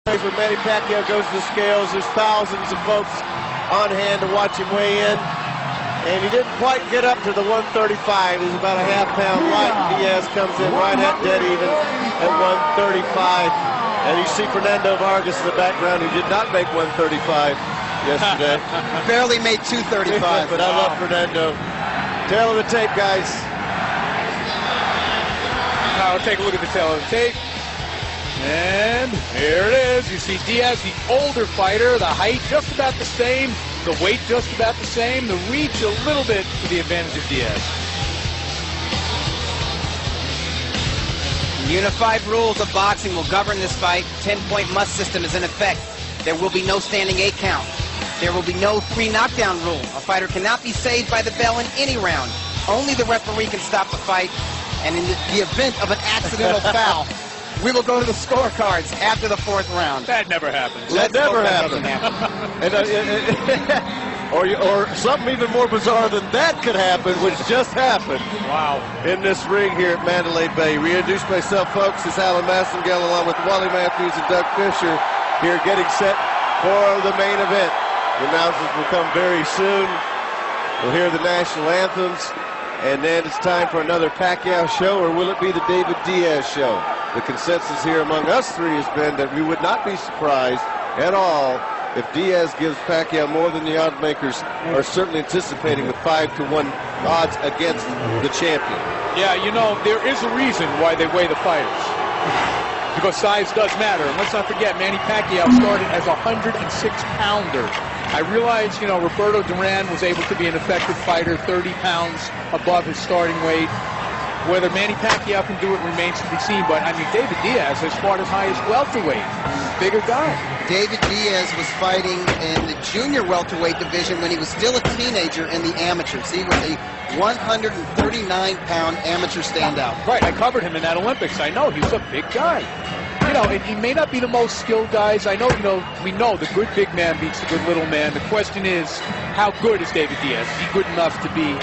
When Manny Pacquiao goes to the scales, there's thousands of folks on hand to watch him weigh in. And he didn't quite get up to the 135. He's about a half-pound light. Diaz comes in right at dead even at 135. And you see Fernando Vargas in the background, who did not make 135 yesterday. Barely made 235. But I love Fernando. Tail of the tape, guys. Now we'll take a look at the tail of the tape. And here it is. You see Diaz, the older fighter, the height just about the same, the weight just about the same, the reach a little bit to the advantage of Diaz. Unified rules of boxing will govern this fight. 10-point must system is in effect. There will be no standing 8 count. There will be no 3 knockdown rule. A fighter cannot be saved by the bell in any round. Only the referee can stop the fight. And in the event of an accidental foul, we will go to the scorecards after the 4th round. That never happens. That never happens. Or something even more bizarre than that could happen, which just happened. Wow. In this ring here at Mandalay Bay. Reintroduce myself, folks. It's Alan Massengale along with Wally Matthews and Doug Fisher here getting set for the main event. The announcements will come very soon. We'll hear the national anthems. And then it's time for another Pacquiao show, or will it be the David Diaz show? The consensus here among us three has been that we would not be surprised at all if Diaz gives Pacquiao more than the odds makers are certainly anticipating, with 5-to-1 odds against the champion. Yeah, you know, there is a reason why they weigh the fighters. Because size does matter. And let's not forget, Manny Pacquiao started as a 106-pounder. I realize, you know, Roberto Duran was able to be an effective fighter, 30 pounds above his starting weight. Whether Manny Pacquiao can do it remains to be seen. But, I mean, David Diaz has fought as high as welterweight. Bigger guy. David Diaz was fighting in the junior welterweight division when he was still a teenager in the amateurs. He was a 139-pound amateur standout. Right, I covered him in that Olympics. I know, he's a big guy. You know, he may not be the most skilled guys. I know, you know, we know the good big man beats the good little man. The question is, how good is David Diaz? Is he good enough to be,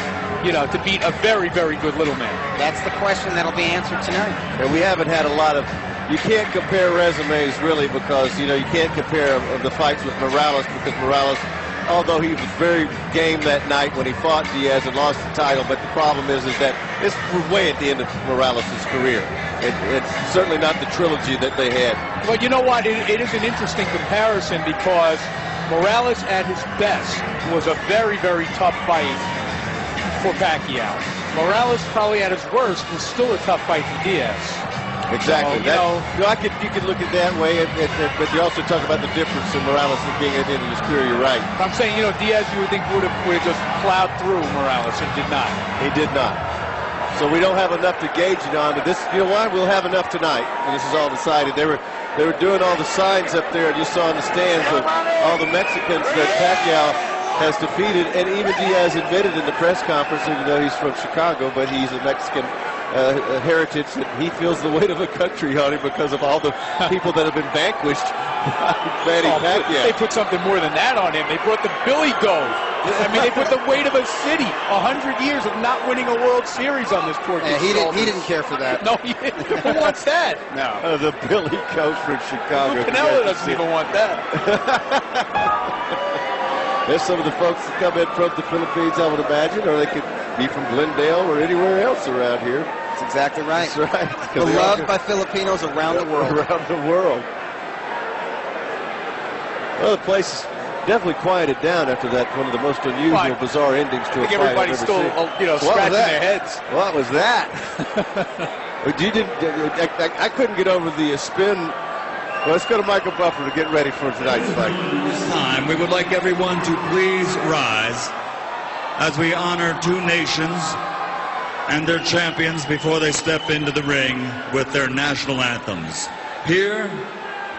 you know, to beat a very, very good little man? That's the question that'll be answered tonight. And we haven't had a lot of, you can't compare resumes really, because, you know, you can't compare the fights with Morales, because Morales, although he was very game that night when he fought Diaz and lost the title, but the problem is that we're way at the end of Morales' career. It's certainly not the trilogy that they had. Well, you know what? It is an interesting comparison, because Morales at his best was a very, very tough fight for Pacquiao. Morales probably at his worst was still a tough fight for Diaz. Exactly. So, you could look at that way, but you also talk about the difference in Morales being at the end of his career. You're right. I'm saying, you know, Diaz, you would think would have just plowed through Morales, and did not. He did not. So we don't have enough to gauge it on, but this, you know what, we'll have enough tonight when this is all decided. They were doing all the signs up there, just saw in the stands, of all the Mexicans that Pacquiao has defeated, and even Diaz admitted in the press conference, even though he's from Chicago, but he's a Mexican heritage, that he feels the weight of the country on him because of all the people that have been vanquished by Manny Pacquiao. They put something more than that on him. They brought the Billy Goat. I mean, they put the weight of a city. 100 years of not winning a World Series on this poor kid. He didn't care for that. No, he didn't. Who wants that? No. The Billy Goat from Chicago. Canelo doesn't even want that. There's some of the folks that come in from the Philippines, I would imagine, or they could be from Glendale or anywhere else around here. That's exactly right. That's right. Beloved by Filipinos around the world. Around the world. Well, the place is definitely quieted down after that, one of the most unusual, bizarre endings to a fight. I think everybody's still, you know, scratching their heads. What was that? I couldn't get over the spin. Well, let's go to Michael Buffer to get ready for tonight's fight. This time, we would like everyone to please rise as we honor two nations and their champions before they step into the ring with their national anthems. Here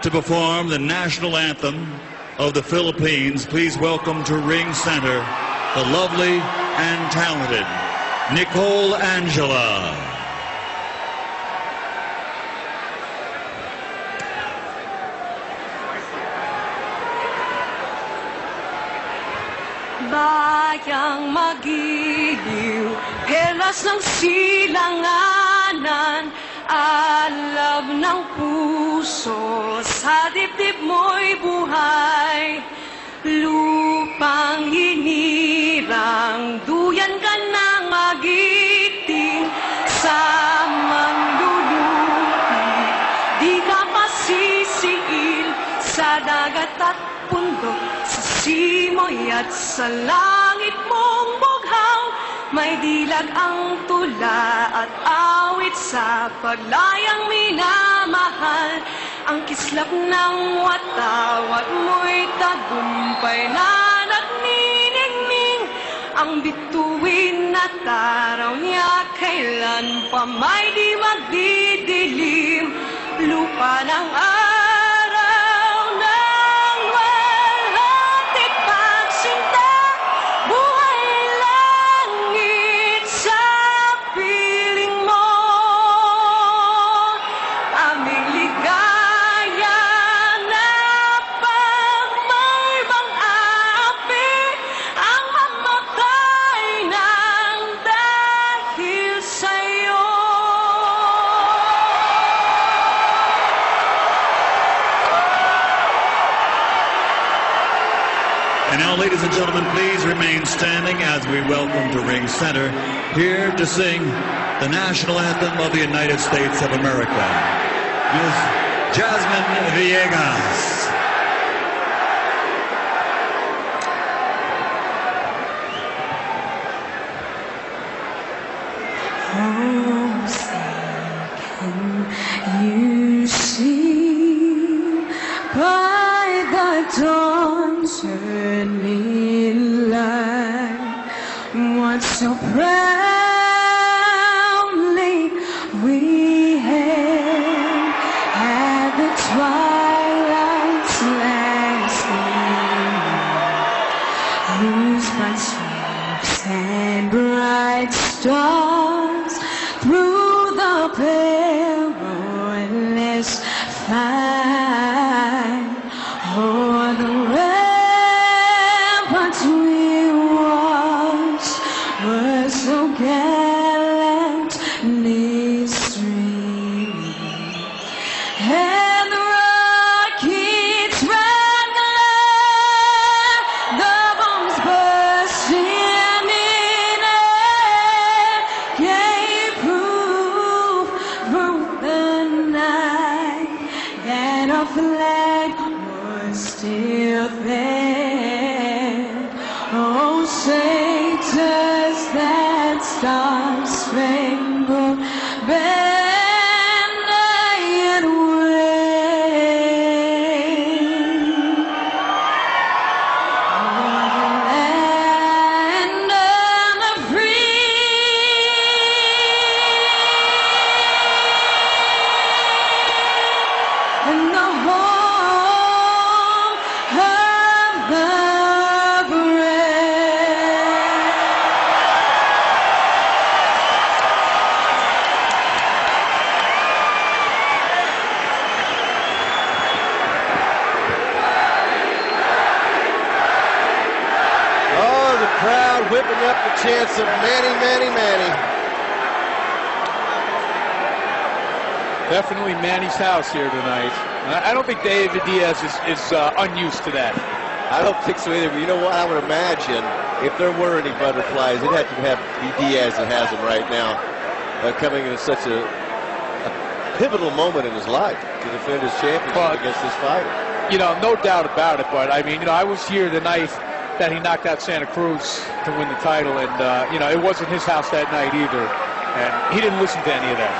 to perform the national anthem of the Philippines, please welcome to ring center the lovely and talented Nicole Angela. Bayang magiliw, helas ng silanganan, alab ng puso sa dibdib mo'y buhay. Lupang hinirang, duyan ka ng magiting sa manlulupi. Di ka pasisiil sa dagat at bundok, sa simoy at sa langit mong bughaw. May dilag ang tula at awit sa paglayang minamahal. Ang kislap ng watawat mo'y tagumpay na nagniningning. Ang bituin at araw niya kailan pa may di magdidilim. Lupa ng araw ng walang tigpagsinta, buhay langit sa piling mo. Aming ligaya na pagmarbang api, ang mamatay ng dahil sa'yo. And now, ladies and gentlemen, please remain standing as we welcome to ring center, here to sing the national anthem of the United States of America, Ms. Jasmine Villegas. Oh, say, can you see by the dawn's early light what so proudly we hailed at the twilight's last gleam, whose bright stripes and bright stars through the perilous fight o'er the ramparts we watched were so gallantly streaming, and the rockets rattling, the bombs bursting in air, gave proof through the night that our flag was still there. Oh, say does that star-spangled banner yet wave o'er the land of the free? And the home of the brave. Oh, the crowd whipping up the chants of Manny, Manny, Manny. Definitely Manny's house here tonight. I don't think David Diaz is unused to that. I don't think so either, but you know what? I would imagine if there were any butterflies, it'd have to be Diaz that has them right now, coming into such a pivotal moment in his life to defend his championship against this fighter. You know, no doubt about it, but I mean, you know, I was here the night that he knocked out Santa Cruz to win the title, and, you know, it wasn't his house that night either, and he didn't listen to any of that.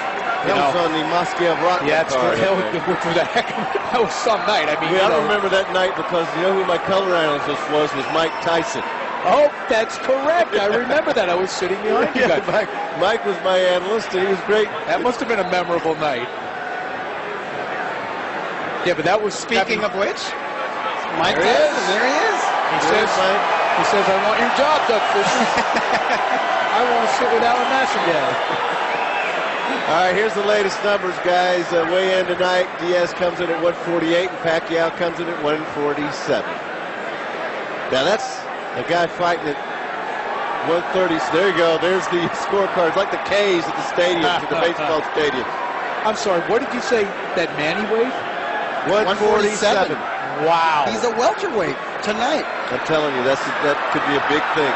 That was on the Moscow Rock Yeah, that's card. that was some night. I mean, I remember that night because you know who my color analyst was Mike Tyson. Oh, that's correct. I remember that. I was sitting behind you guys. Mike was my analyst, and he was great. That must have been a memorable night. Yeah, but that was... Speaking of which, Mike There he Tyson, is. there he is. He says, I want your job, Doug Fisher. I want to sit with Alan Massengale. All right, here's the latest numbers, guys. Weigh in tonight. Diaz comes in at 148, and Pacquiao comes in at 147. Now, that's a guy fighting at 130. So there you go. There's the scorecards, like the K's at the stadium, at the baseball stadium. I'm sorry, what did you say that Manny weighed? 147. Wow. He's a welterweight tonight. I'm telling you, that could be a big thing.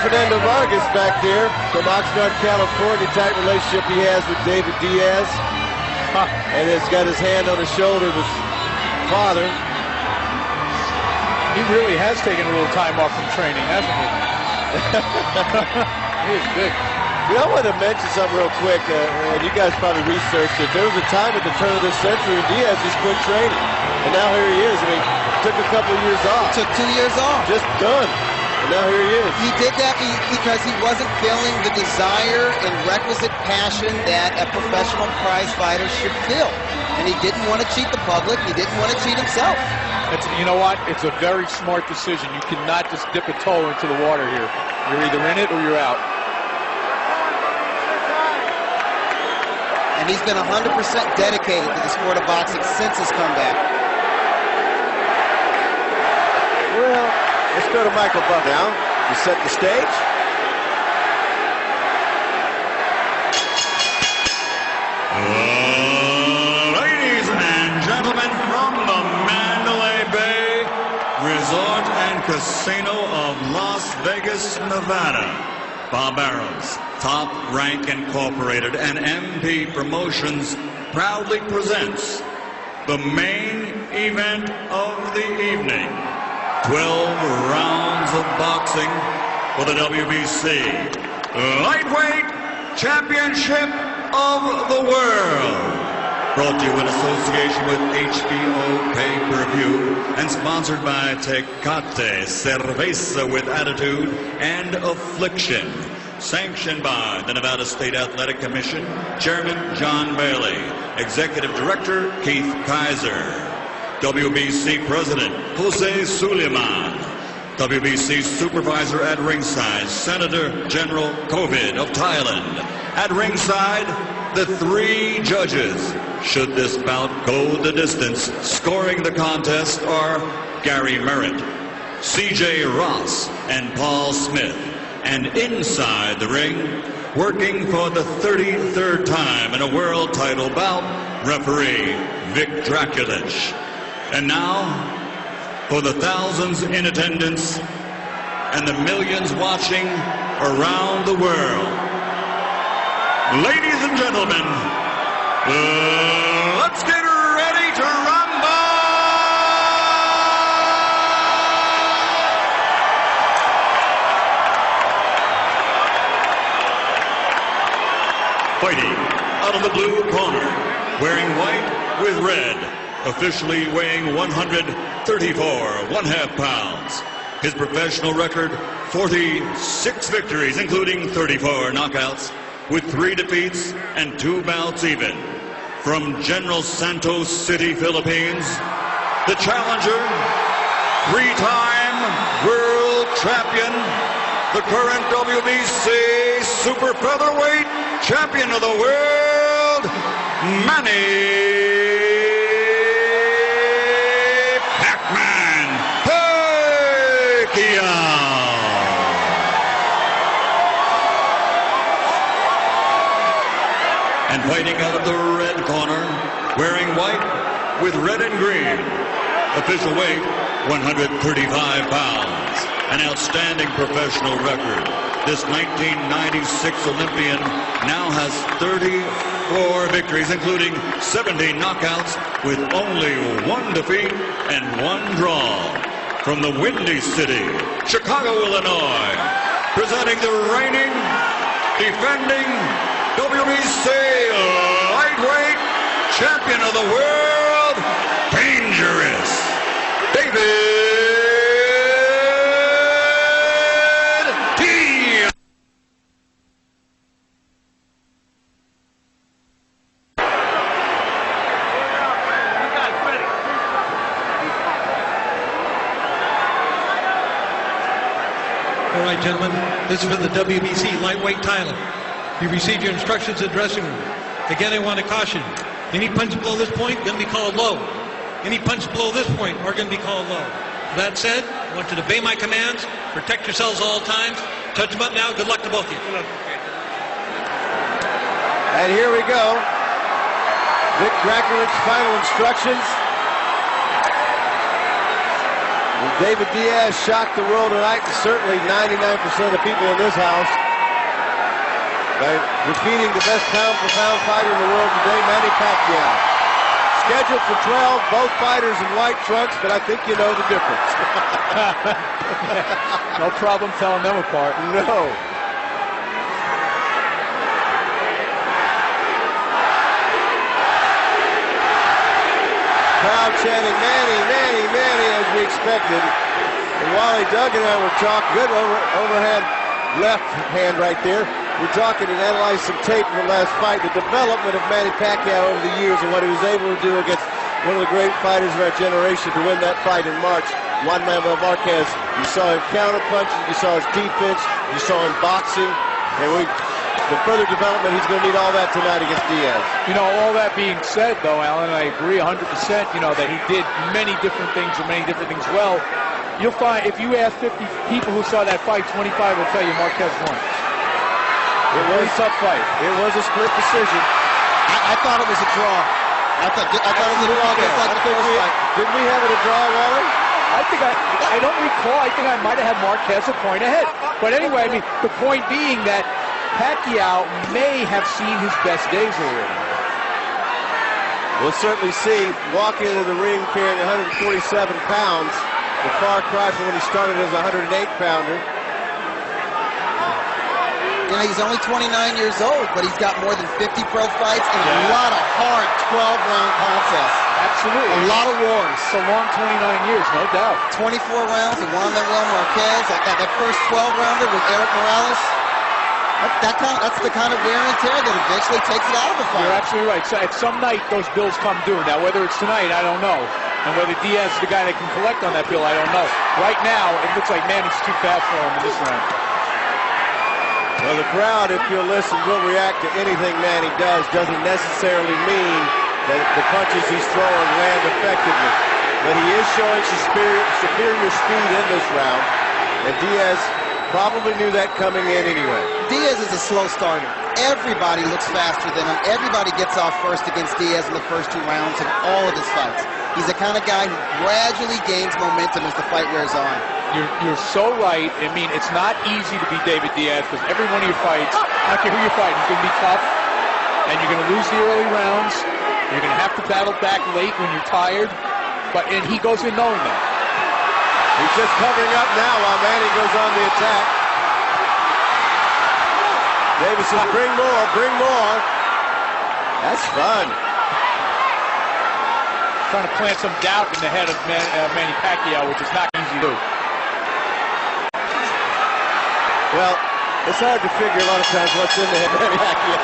Fernando Vargas back there from Oxnard, California. Tight relationship he has with David Diaz. And has got his hand on the shoulder of his father. He really has taken a little time off from training, hasn't he? He is big. You know, I want to mention something real quick, and you guys probably researched it. There was a time at the turn of this century when Diaz just quit training. And now here he is. I mean, took a couple of years off. Took 2 years off. Just done. And now here he is. He did that because he wasn't feeling the desire and requisite passion that a professional prize fighter should feel. And he didn't want to cheat the public. He didn't want to cheat himself. You know what? It's a very smart decision. You cannot just dip a toe into the water here. You're either in it or you're out. And he's been 100% dedicated to the sport of boxing since his comeback. Well, let's go to Michael Buck now to set the stage. Ladies and gentlemen, from the Mandalay Bay Resort and Casino of Las Vegas, Nevada, Barbaros, Top Rank Incorporated, and MP Promotions proudly presents the main event of the evening. 12 rounds of boxing for the WBC Lightweight Championship of the World. Brought to you in association with HBO Pay-Per-View and sponsored by Tecate, Cerveza with Attitude, and Affliction. Sanctioned by the Nevada State Athletic Commission, Chairman John Bailey, Executive Director Keith Kaiser, WBC President Jose Suleiman, WBC Supervisor at ringside, Senator General Covid of Thailand. At ringside, the 3 judges, should this bout go the distance, scoring the contest are Gary Merritt, C.J. Ross, and Paul Smith. And inside the ring, working for the 33rd time in a world title bout, referee Vic Draculich. And now, for the thousands in attendance and the millions watching around the world, ladies and gentlemen, let's get ready to rumble! Fighting out of the blue corner, wearing white with red, officially weighing 134 1/2 pounds. His professional record, 46 victories, including 34 knockouts, with 3 defeats and 2 bouts even. From General Santos City, Philippines, the challenger, 3-time world champion, the current WBC super featherweight champion of the world, Manny Pacquiao. And fighting out of the red corner, wearing white with red and green, official weight 135 pounds, an outstanding professional record. This 1996 Olympian now has 34 victories, including 17 knockouts, with only 1 defeat and 1 draw. From the Windy City, Chicago, Illinois, presenting the reigning, defending WBC lightweight champion of the world, Dangerous David Diaz. All right, gentlemen, this is for the WBC lightweight title. You received your instructions in the dressing room. Again, I want to caution. Any punch below this point, going to be called low. Any punch below this point are going to be called low. That said, I want you to obey my commands, protect yourselves all times. Touch them up now. Good luck to both of you. And here we go. Vic Draculich's final instructions. And David Diaz shocked the world tonight, and certainly 99% of the people in this house, by defeating the best pound-for-pound fighter in the world today, Manny Pacquiao. Scheduled for 12, both fighters in white trunks, but I think you know the difference. No problem telling them apart. No. Crowd chanting, Manny, Manny, Manny, as we expected. And Wally Doug and I were talking, good overhand left hand right there. We're talking and analyzing some tape from the last fight, the development of Manny Pacquiao over the years and what he was able to do against one of the great fighters of our generation to win that fight in March, Juan Manuel Marquez. You saw him counterpunching, you saw his defense, you saw him boxing, and the further development, he's going to need all that tonight against Diaz. You know, all that being said, though, Alan, I agree 100%, you know, that he did many different things and many different things well. You'll find, if you ask 50 people who saw that fight, 25 will tell you Marquez won. It was a tough fight. It was a split decision. I thought it was a draw. I thought it was a draw just like the first fight. Didn't we have it a draw, Wally? I don't recall. I think I might have had Marquez a point ahead. But anyway, I mean, the point being that Pacquiao may have seen his best days already. We'll certainly see. Walking into the ring carrying 147 pounds, the far cry from when he started as a 108-pounder. You know, he's only 29 years old, but he's got more than 50 pro fights and a lot of hard 12-round contests. Absolutely. A lot of wars. It's a long 29 years, no doubt. 24 rounds with Juan Manuel Marquez. That first 12-rounder with Eric Morales. That's the kind of wear and tear that eventually takes it out of the fight. You're absolutely right. So at some night, those bills come due. Now, whether it's tonight, I don't know. And whether Diaz is the guy that can collect on that bill, I don't know. Right now, it looks like Manny's too fast for him in this round. Well, the crowd, if you'll listen, will react to anything Manny does. Doesn't necessarily mean that the punches he's throwing land effectively. But he is showing superior speed in this round. And Diaz probably knew that coming in anyway. Diaz is a slow starter. Everybody looks faster than him. Everybody gets off first against Diaz in the first 2 rounds in all of his fights. He's the kind of guy who gradually gains momentum as the fight wears on. You're so right. I mean, it's not easy to beat David Diaz because every one of your fights, I don't care who you're fighting, is going to be tough. And you're going to lose the early rounds. You're going to have to battle back late when you're tired. And he goes in knowing that. He's just covering up now while Manny goes on the attack. Davis says, bring more, bring more. That's fun. Trying to plant some doubt in the head of Manny Pacquiao, which is not easy to do. Well, it's hard to figure a lot of times what's in the head of Manny Pacquiao.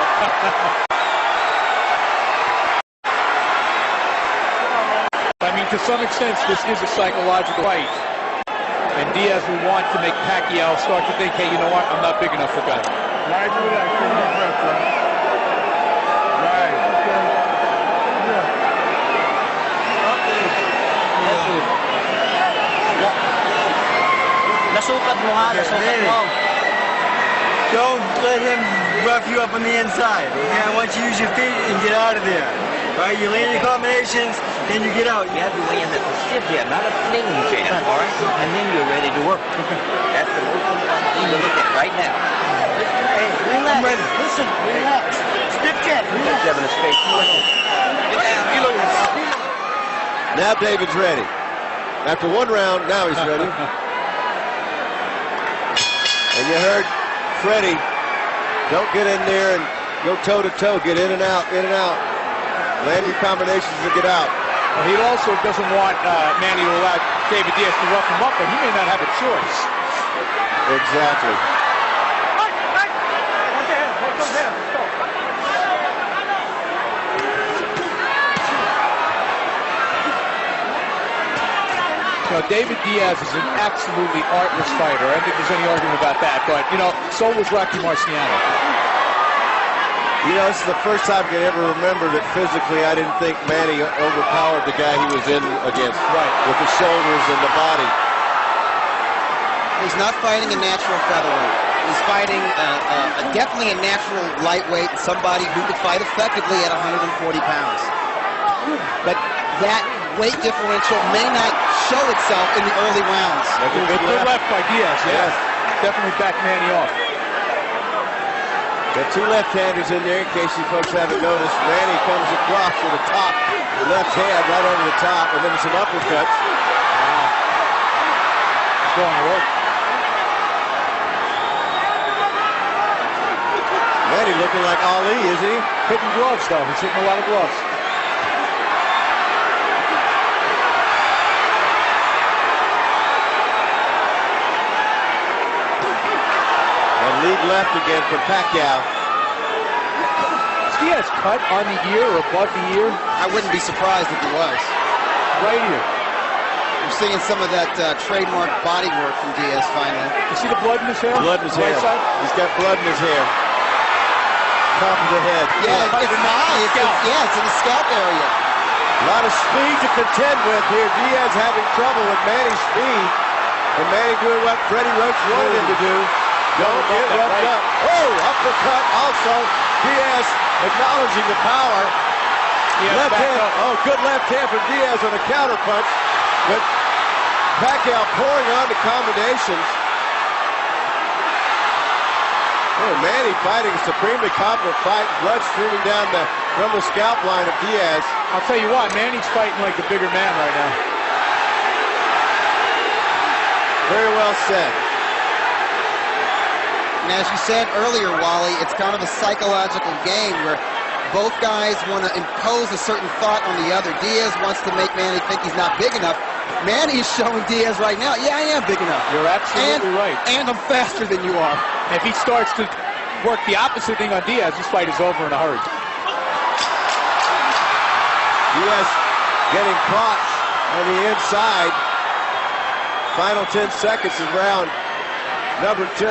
I mean, to some extent, this is a psychological fight. And Diaz will want to make Pacquiao start to think, hey, you know what? I'm not big enough for that. Right, do that. Take a breath, bro. Right. Nasukat mo ha, nasukat mo. Don't let him rough you up on the inside. Okay, I want you to use your feet and get out of there. Right, you land your combinations, then you get out. You have to land at the sit jab, not a fling jab, all right? And then you're ready to work. That's the most important thing to look at right now. Hey, relax. Listen, relax. Stiff jab. Relax. Jab in his face. Get down. Now David's ready. After 1 round, now he's ready. And you heard Freddie, don't get in there and go toe-to-toe. Get in and out, in and out. Land your combinations and get out. Well, he also doesn't want Manny to allow David Diaz to rough him up, but he may not have a choice. Exactly. You know, David Diaz is an absolutely artless fighter. I don't think there's any argument about that. But, you know, so was Rocky Marciano. You know, this is the first time I can ever remember that physically I didn't think Manny overpowered the guy he was in against. Right. With the shoulders and the body. He's not fighting a natural featherweight. He's fighting definitely a natural lightweight, somebody who could fight effectively at 140 pounds. But that weight differential may not show itself in the early rounds. It was a good left by Diaz, yes. Definitely backed Manny off. Got 2 left-handers in there in case you folks haven't noticed. Manny comes across to the top, the left hand right over the top, and then some uppercuts. Wow. He's going to work. Manny looking like Ali, isn't he? Hitting gloves, though. He's hitting a lot of gloves. Lead left again from Pacquiao. Is Diaz cut on the ear or above the ear? I wouldn't be surprised if he was. Right here. We're seeing some of that trademark body work from Diaz finally. You see the blood in his hair? Blood in his hair. Side? He's got blood in his hair. Top of the head. Yeah, it's in the scalp area. A lot of speed to contend with here. Diaz having trouble with Manny's speed. And Manny doing what Freddie Roach wanted him to do. Don't get roughed up. Oh, uppercut also. Diaz acknowledging the power. Left hand. Oh, good left hand from Diaz on a counter punch. But Pacquiao pouring on the combinations. Oh, Manny fighting a supremely competent fight. Blood streaming down from the scalp line of Diaz. I'll tell you what, Manny's fighting like the bigger man right now. Very well said. And as you said earlier, Wally, it's kind of a psychological game where both guys want to impose a certain thought on the other. Diaz wants to make Manny think he's not big enough. Manny is showing Diaz right now, yeah, I am big enough. You're absolutely right. And I'm faster than you are. If he starts to work the opposite thing on Diaz, this fight is over in a hurry. Diaz getting caught on the inside. Final 10 seconds of round number 2.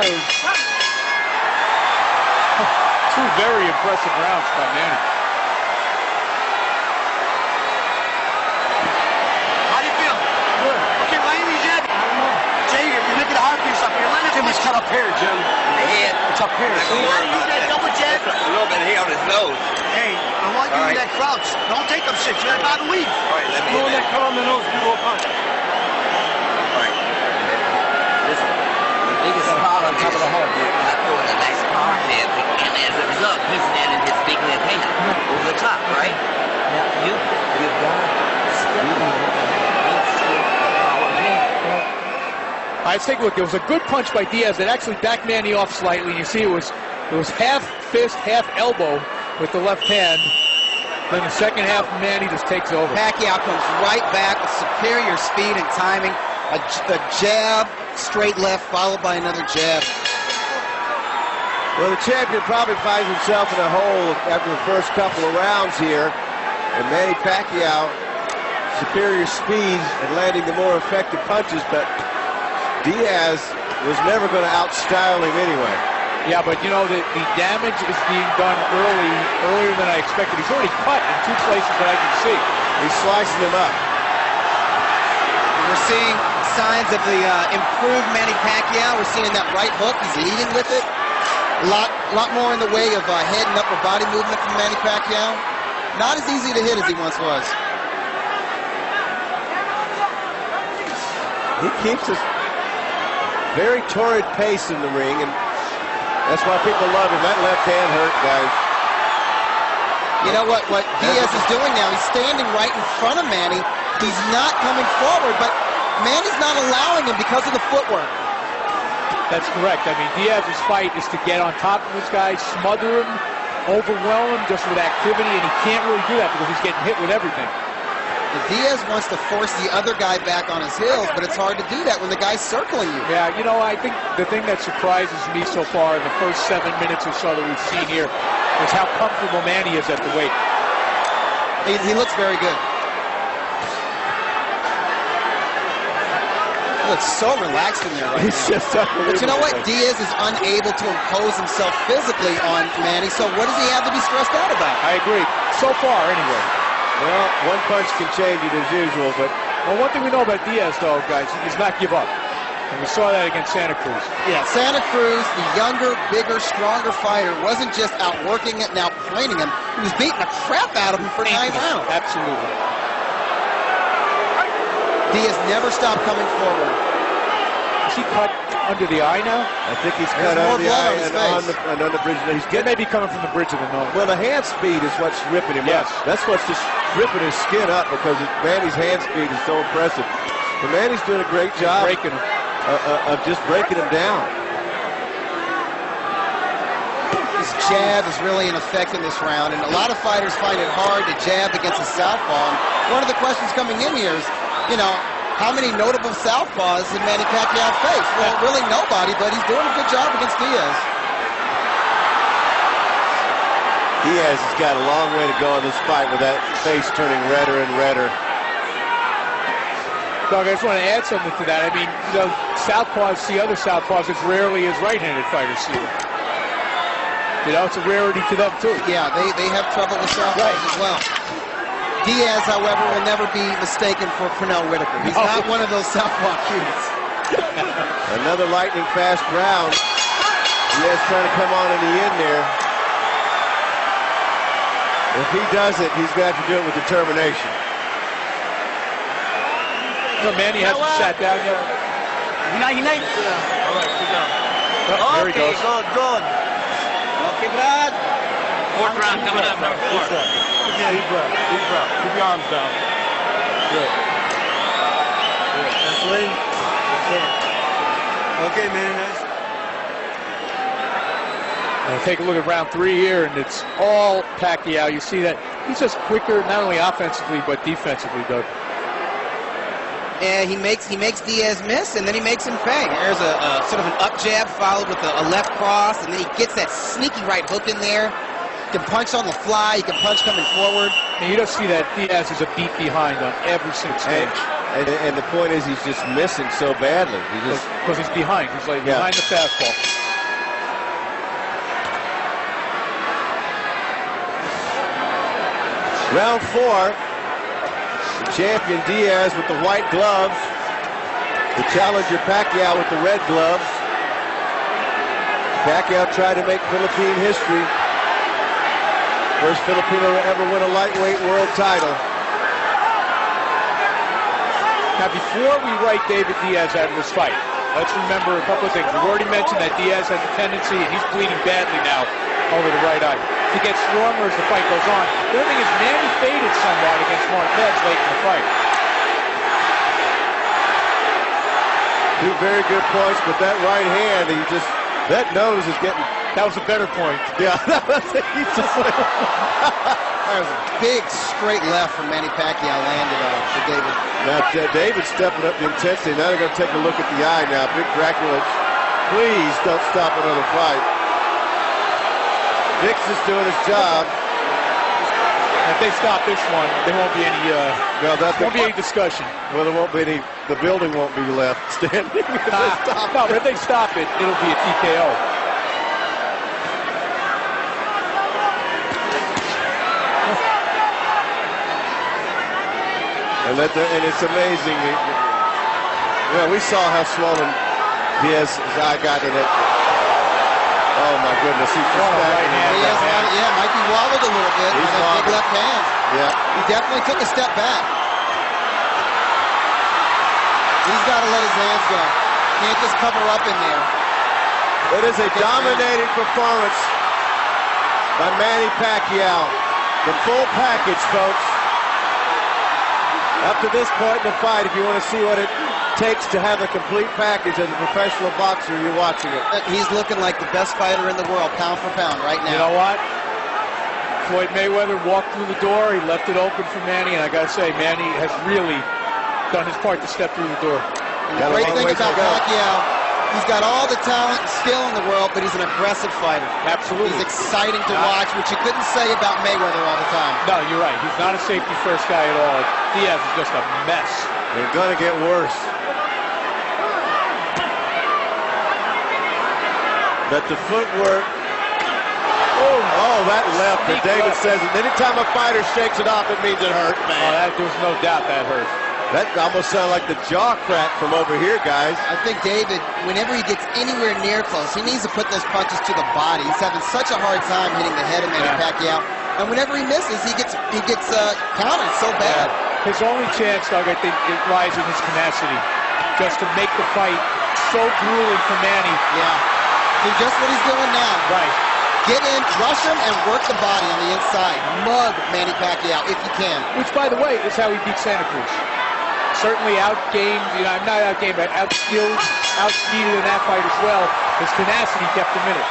Two very impressive rounds by Manny. How do you feel? Good. Okay, why you Jed? I don't know. Jay, you're making a hard piece up here. Jim, it's cut up here, Jim. The head. It's up here. See, how do you use that double Jed? A little bit of hair on his nose. Hey, I want you in that crouch. Don't take them shit. You're about to leave. All right, let me Throw that cut on the nose. You go punch. All right. Listen, the biggest spot on top of the head. Not throwing a nice power head, and as a result, he's landing his big left hand over the top, right? Now, you've got to step on it. All right, let's take a look. There was a good punch by Diaz that actually backed Manny off slightly. You see it was half fist, half elbow with the left hand. Then the second half, Manny just takes over. Pacquiao comes right back with superior speed and timing. A jab, straight left, followed by another jab. Well, the champion probably finds himself in a hole after the first couple of rounds here. And Manny Pacquiao, superior speed and landing the more effective punches, but Diaz was never going to outstyle him anyway. Yeah, but you know, the damage is being done earlier than I expected. He's already cut in two places that I can see. He's slicing him up. We're seeing signs of the improved Manny Pacquiao. We're seeing that right hook. He's leading with it. A lot more in the way of head and upper body movement from Manny Pacquiao. Not as easy to hit as he once was. He keeps us very torrid pace in the ring, and that's why people love him. That left hand hurt, guys. You know what Diaz is doing now? He's standing right in front of Manny. He's not coming forward, but Manny's not allowing him because of the footwork. That's correct. I mean, Diaz's fight is to get on top of this guy, smother him, overwhelm him just with activity, and he can't really do that because he's getting hit with everything. Diaz wants to force the other guy back on his heels, but it's hard to do that when the guy's circling you. Yeah, you know, I think the thing that surprises me so far in the first 7 minutes or so that we've seen here is how comfortable Manny is at the weight. He looks very good. He looks so relaxed in there right He's now. just unbelievable. But you know what? Diaz is unable to impose himself physically on Manny, so what does he have to be stressed out about? I agree. So far, anyway. Well, one punch can change it as usual, but... Well, one thing we know about Diaz, though, guys, is not give up. And we saw that against Santa Cruz. Yeah, Santa Cruz, the younger, bigger, stronger fighter, wasn't just outworking it and outtraining him. He was beating the crap out of him for 9 rounds. Absolutely. Diaz never stopped coming forward. Is he cut under the eye now? I think he's cut under the eye and on the bridge. He may be coming from the bridge of the nose. Well, the hand speed is what's ripping him up. That's what's just ripping his skin up because Manny's hand speed is so impressive. But Manny's doing a great job breaking him. Of just breaking him down. His jab is really in effect in this round, and a lot of fighters find it hard to jab against a southpaw. And one of the questions coming in here is, you know, how many notable southpaws did Manny Pacquiao face? Well, really nobody, but he's doing a good job against Diaz. Diaz has got a long way to go in this fight with that face turning redder and redder. Doug, I just want to add something to that. I mean, you know, southpaws see other southpaws as rarely as right-handed fighters see them. You know, it's a rarity to them, too. Yeah, they have trouble with southpaws as well. Diaz, however, will never be mistaken for Pernell Whitaker. He's not one of those southpaw cuties. Another lightning fast round. Diaz trying to come on in the end there. If he does it, he's got to do it with determination. No, Manny hasn't sat down yet. Hinay. All right, sit down. Oh, there he goes. Good. Okay, Brad. Fourth round coming up, number 4. Deep breath. Keep your arms down. Good. That's Lee. Okay, man, nice. Take a look at round 3 here, and it's all Pacquiao. You see that he's just quicker, not only offensively, but defensively, Doug. And he makes Diaz miss, and then he makes him pay. There's a sort of an up jab followed with a left cross, and then he gets that sneaky right hook in there. He can punch on the fly. He can punch coming forward. And you don't see that Diaz is a beat behind on every single stage. And the point is he's just missing so badly. Because he's behind. He's like behind the fastball. Round 4. The champion Diaz with the white gloves. The challenger Pacquiao with the red gloves. Pacquiao tried to make Philippine history. First Filipino to ever win a lightweight world title. Now, before we write David Diaz out of this fight, let's remember a couple of things. We've already mentioned that Diaz has a tendency, and he's bleeding badly now over the right eye, to get stronger as the fight goes on. The other thing is Manny faded somewhat against Marquez late in the fight. Two very good points, but that right hand, that nose is getting... That was a better point. Yeah, that was a big straight left from Manny Pacquiao landed on for David. Now David's stepping up the intensity. Now they're going to take a look at the eye now. Big Dracula, please don't stop another fight. Dix is doing his job. If they stop this one, there won't be any. Won't be any discussion. Well, there won't be any. The building won't be left standing. No, but if they stop it, it'll be a TKO. And it's amazing. We saw how swollen Diaz's eye got in it. Oh my goodness, he's just right hand. Yeah, might be wobbled a little bit with that big left hand. Yeah. He definitely took a step back. He's got to let his hands go. Can't just cover up in there. It is a dominating performance by Manny Pacquiao. The full package, folks. Up to this point in the fight, if you want to see what it takes to have a complete package as a professional boxer, you're watching it. He's looking like the best fighter in the world, pound for pound, right now. You know what? Floyd Mayweather walked through the door. He left it open for Manny, and I got to say, Manny has really done his part to step through the door. And the great thing about Pacquiao, he's got all the talent and skill in the world, but he's an aggressive fighter. Absolutely. He's exciting to watch, which you couldn't say about Mayweather all the time. No, you're right. He's not a safety-first guy at all. Diaz is just a mess. They're going to get worse. But the footwork. Oh, that left. And David says, anytime a fighter shakes it off, it means it hurt, man. There's no doubt that hurt. That almost sounded like the jaw crack from over here, guys. I think David, whenever he gets anywhere near close, he needs to put those punches to the body. He's having such a hard time hitting the head of Manny Pacquiao. And whenever he misses, he gets countered so bad. His only chance, Doug, I think, it lies in his tenacity. Just to make the fight so grueling for Manny. Yeah. Do just what he's doing now. Right. Get in, rush him, and work the body on the inside. Mug Manny Pacquiao if you can. Which, by the way, is how he beat Santa Cruz. Certainly outgamed, not outgamed, but outskilled, outspeeded in that fight as well. His tenacity kept him in it.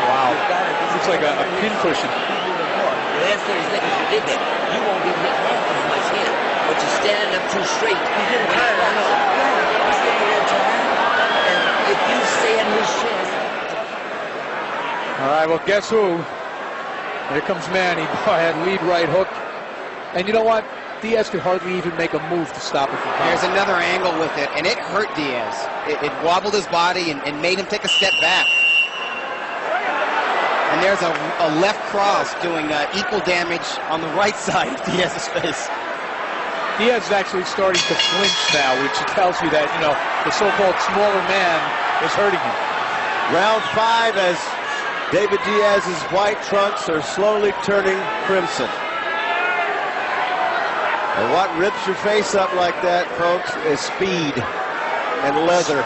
Wow. Looks like a pin cushion. The last 30 seconds you did that, you won't be hitting off as much here. But you're standing up too straight. You didn't hurt. You stay here time. And if you stay in his chest. All right, well, guess who? Here comes Manny. Had lead right hook. And you know what? Diaz could hardly even make a move to stop it from coming. There's another angle with it, and it hurt Diaz. It wobbled his body and made him take a step back. And there's a left cross doing equal damage on the right side of Diaz's face. Diaz is actually starting to flinch now, which tells you that, the so-called smaller man is hurting him. Round 5 as David Diaz's white trunks are slowly turning crimson. And what rips your face up like that, folks, is speed and leather.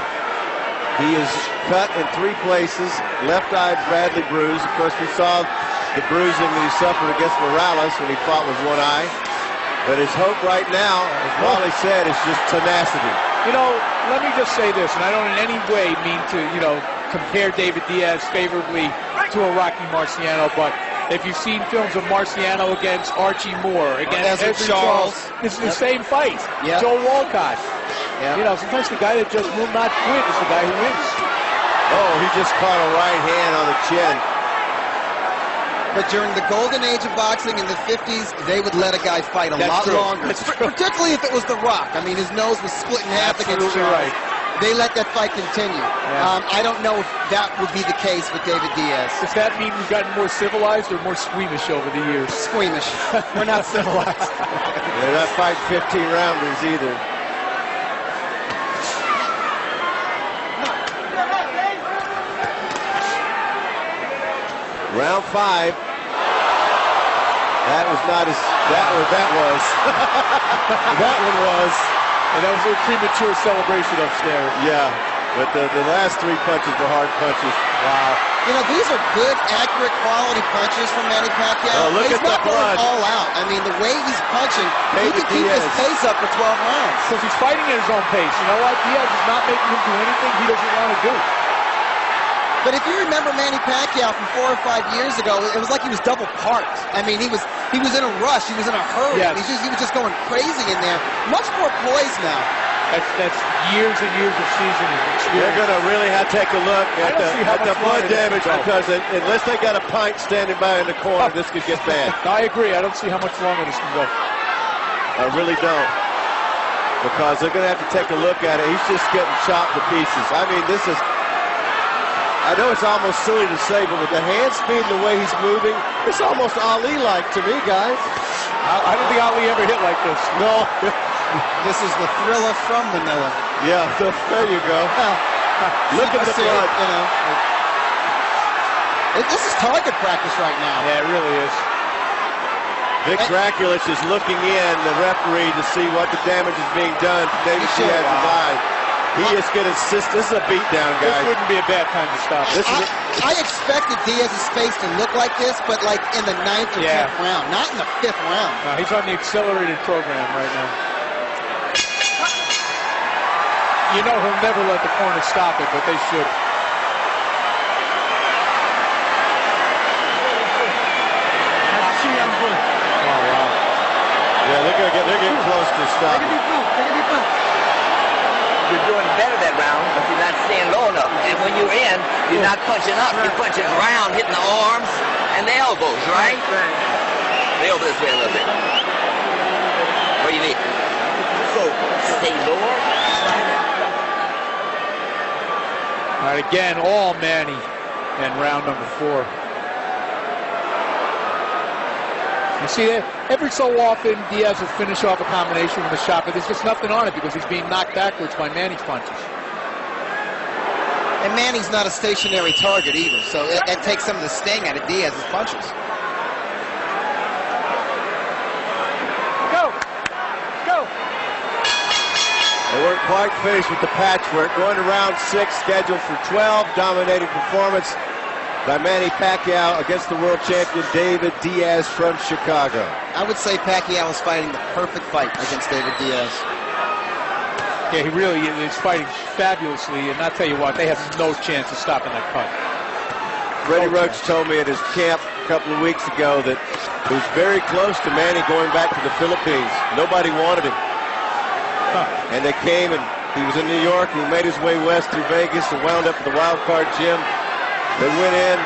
He is cut in 3 places. Left eye badly bruised. Of course, we saw the bruising that he suffered against Morales when he fought with one eye. But his hope right now, as Wally said, is just tenacity. Let me just say this, and I don't in any way mean to, compare David Diaz favorably to a Rocky Marciano, but if you've seen films of Marciano against Archie Moore, against Edward Charles, this is the same fight. Yep. Joe Walcott. Yep. Sometimes the guy that just will not quit is the guy who wins. Oh, he just caught a right hand on the chin. But during the golden age of boxing in the 50s, they would let a guy fight a lot longer. Particularly if it was The Rock. I mean, his nose was split in half against Charles. They let that fight continue. Yeah. I don't know if that would be the case with David Diaz. Does that mean we've gotten more civilized or more squeamish over the years? Squeamish. We're not civilized. They're not fighting 15-rounders either. Round 5. That was not as that was. That one was. And that was a premature celebration upstairs. Yeah, but the last 3 punches were hard punches. Wow. You know, these are good, accurate, quality punches from Manny Pacquiao. Oh, look at the blood. All out. I mean, the way he's punching, he can keep his pace up for 12 rounds. Because he's fighting at his own pace. You know what? Diaz is not making him do anything he doesn't want to do. But if you remember Manny Pacquiao from 4 or 5 years ago, it was like he was double parked. I mean, he was in a rush. He was in a hurry. Yes. He was just going crazy in there. Much more poised now. That's years and years of seasoning experience. They're going to really have to take a look at the blood damage because unless they got a pint standing by in the corner, this could get bad. I agree. I don't see how much longer this can go. I really don't. Because they're going to have to take a look at it. He's just getting chopped to pieces. I mean, this is... I know it's almost silly to say, but with the hand speed and the way he's moving, it's almost Ali-like to me, guys. I don't think Ali ever hit like this. No. This is the Thriller from Manila. Yeah, there you go. Look at the blood. You know. This is target practice right now. Yeah, it really is. Vic Draculich is looking in, the referee, to see what the damage is being done to David Diaz's eye. He is going to insist. This is a beatdown, guys. This wouldn't be a bad time to stop. I expected Diaz's face to look like this, but like in the 9th or 10th round, not in the 5th round. No, he's on the accelerated program right now. You know he'll never let the corner stop it, but they should. Oh, wow. Yeah, they're getting close to stopping. You're doing better that round, but you're not staying low enough. And when you're in, you're not punching up. You're punching around, hitting the arms and the elbows, right? Lay over this way a little bit. What do you need? So, stay lower. All right, again, all Manny in round number 4. You see that? Every so often, Diaz will finish off a combination with a shot, but there's just nothing on it because he's being knocked backwards by Manny's punches. And Manny's not a stationary target either, so that takes some of the sting out of Diaz's punches. Go! Go! They weren't quite finished with the patchwork. Going to round 6, scheduled for 12. Dominating performance by Manny Pacquiao against the world champion David Diaz from Chicago. I would say Pacquiao is fighting the perfect fight against David Diaz. Yeah, he really is fighting fabulously, and I'll tell you what, they have no chance of stopping that cut. Freddie Roach told me at his camp a couple of weeks ago that he was very close to Manny going back to the Philippines. Nobody wanted him. And they came, and he was in New York, and he made his way west through Vegas and wound up at the Wild Card Gym. They went in.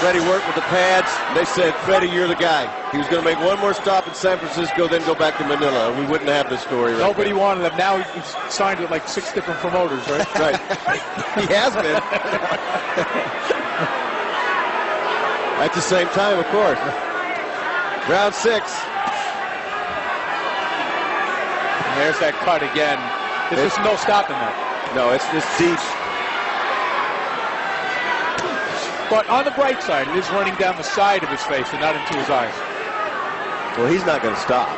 Freddie worked with the pads. They said, Freddie, you're the guy. He was going to make one more stop in San Francisco, then go back to Manila. We wouldn't have this story right Nobody wanted him. Now he's signed with like 6 different promoters, right? Right. He has been. At the same time, of course. Round 6. And there's that cut again. There's just no stopping that. No, it's just deep. But on the bright side, it is running down the side of his face and not into his eyes. Well, he's not going to stop.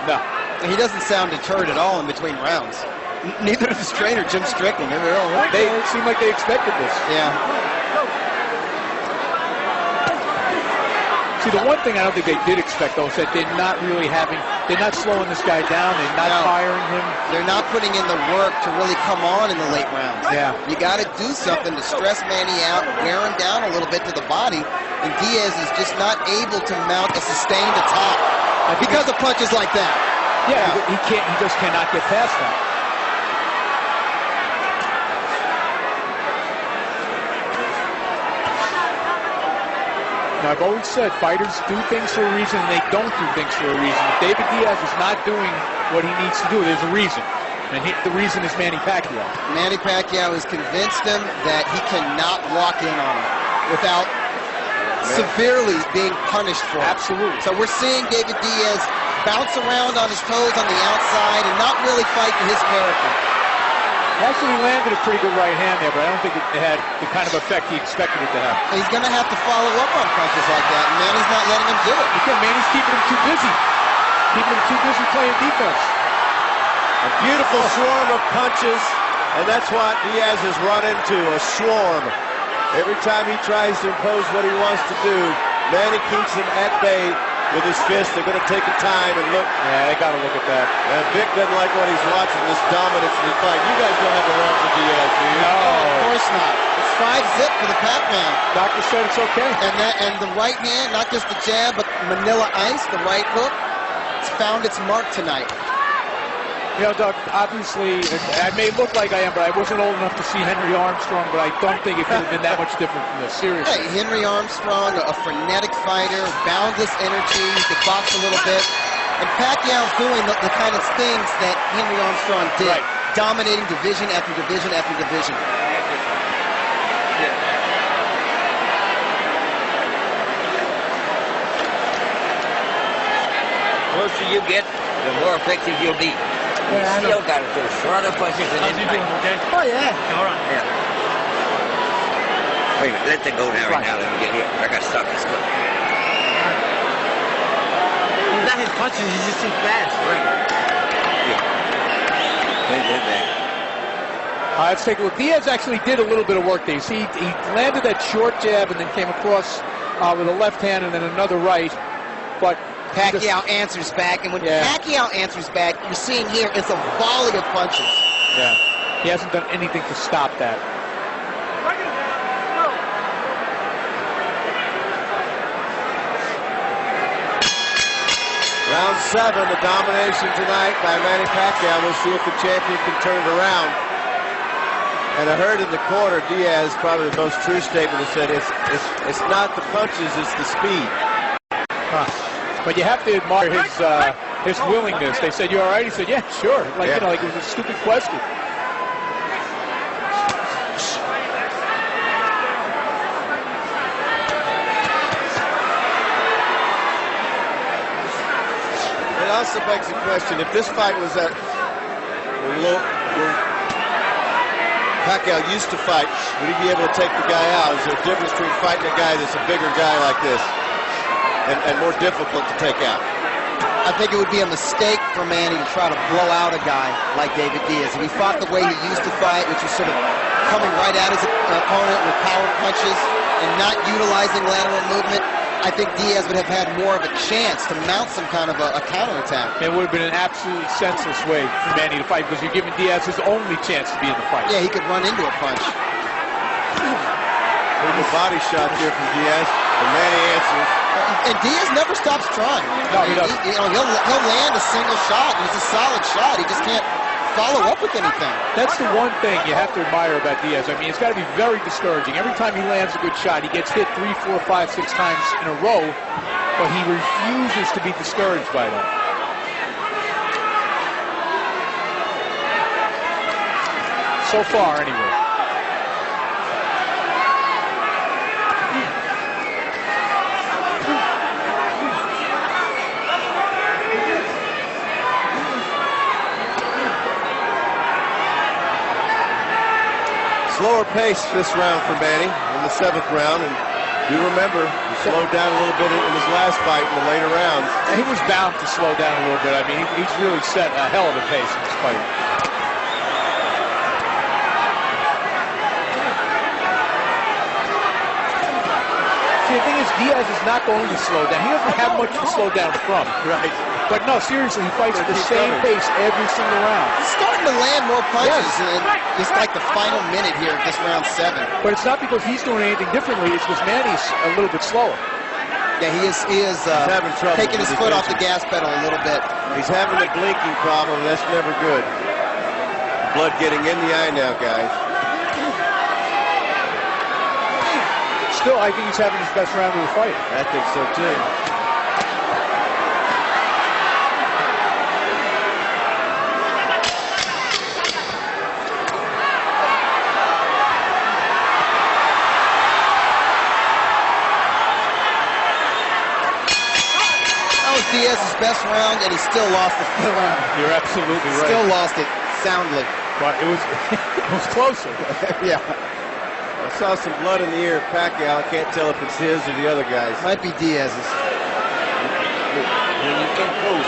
No. And he doesn't sound deterred at all in between rounds. Neither does his trainer, Jim Strickland. They seem like they expected this. Yeah. See, the one thing I don't think they did expect, though, is that they're not slowing this guy down. They're not firing him. They're not putting in the work to really come on in the late rounds. Yeah. You got to do something to stress Manny out, wear him down a little bit to the body, and Diaz is just not able to mount a sustained attack because of punches like that. Yeah, he can't. He just cannot get past that. Now, I've always said fighters do things for a reason and they don't do things for a reason. If David Diaz is not doing what he needs to do, there's a reason. And the reason is Manny Pacquiao. Manny Pacquiao has convinced him that he cannot walk in on him without severely being punished for it. Absolutely. So we're seeing David Diaz bounce around on his toes on the outside and not really fight for his character. Actually, he landed a pretty good right hand there, but I don't think it had the kind of effect he expected it to have. He's going to have to follow up on punches like that, and Manny's not letting him do it. Again, Manny's keeping him too busy. Keeping him too busy playing defense. A beautiful swarm of punches, and that's what Diaz has run into, a swarm. Every time he tries to impose what he wants to do, Manny keeps him at bay with his fist. They're going to take a time and look. Yeah, they got to look at that. Vic doesn't like what he's watching, this dominance in the fight. You guys don't have a run for Diaz, do you? No. Of course not. It's 5-zip for the Pac-Man. Doctor said it's okay. And the right hand, not just the jab, but Manila Ice, the right hook, it's found its mark tonight. You know, Doug, obviously, I may look like I am, but I wasn't old enough to see Henry Armstrong, but I don't think it could have been that much different from this, seriously. Hey, Henry Armstrong, a frenetic fighter, boundless energy, he could box a little bit. And Pacquiao's doing the kind of things that Henry Armstrong did, dominating division after division after division. The closer you get, the more effective you'll be. You still got to do a lot of punches and then fight. Okay? Oh, yeah. All right. Yeah. Wait a minute, let them go now, right now. Let me get here. I got to stop this foot. He's not his punches, he's just too fast. Right. Yeah. Wait, wait, wait. Let's take a look. Diaz actually did a little bit of work there. You see, he landed that short jab and then came across with a left hand and then another right. But Pacquiao answers back, and when Pacquiao answers back, you're seeing here it's a volley of punches. Yeah, he hasn't done anything to stop that. Round 7, the domination tonight by Manny Pacquiao. We'll see if the champion can turn it around. And I heard in the corner, Diaz, probably the most true statement, that said it's not the punches, it's the speed. But you have to admire his willingness. They said, "You all right?" He said, "Yeah, sure." Like you know, like it was a stupid question. It also begs the question: if this fight was at where Pacquiao used to fight, would he be able to take the guy out? Is there a difference between fighting a guy that's a bigger guy like this and more difficult to take out? I think it would be a mistake for Manny to try to blow out a guy like David Diaz. If he fought the way he used to fight, which was sort of coming right at his opponent with power punches and not utilizing lateral movement, I think Diaz would have had more of a chance to mount some kind of a counterattack. It would have been an absolutely senseless way for Manny to fight because you're giving Diaz his only chance to be in the fight. Yeah, he could run into a punch. There's a body shot here from Diaz, and Manny answers. And Diaz never stops trying. No, he doesn't. He'll land a single shot, and it's a solid shot. He just can't follow up with anything. That's the one thing you have to admire about Diaz. I mean, it's got to be very discouraging. Every time he lands a good shot, he gets hit 3, 4, 5, 6 times in a row, but he refuses to be discouraged by that. So far, anyway. Slower pace this round for Manny in the 7th round, and do remember he slowed down a little bit in his last fight in the later rounds. And he was bound to slow down a little bit. I mean, he's really set a hell of a pace in this fight. See, the thing is, Diaz is not going to slow down. He doesn't have much to slow down from. Right. But no, seriously, he fights at the same pace every single round. He's starting to land more punches in just like the final minute here of this round 7. But it's not because he's doing anything differently. It's because Manny's a little bit slower. Yeah, he is having trouble taking his foot off the gas pedal a little bit. He's having a blinking problem. That's never good. Blood getting in the eye now, guys. Still, I think he's having his best round of the fight. I think so too. Diaz's best round, and he still lost the round. You're absolutely right. Still lost it soundly. But it was it was closer. Yeah. I saw some blood in the ear of Pacquiao. I can't tell if it's his or the other guy's. Might be Diaz's. When you get close,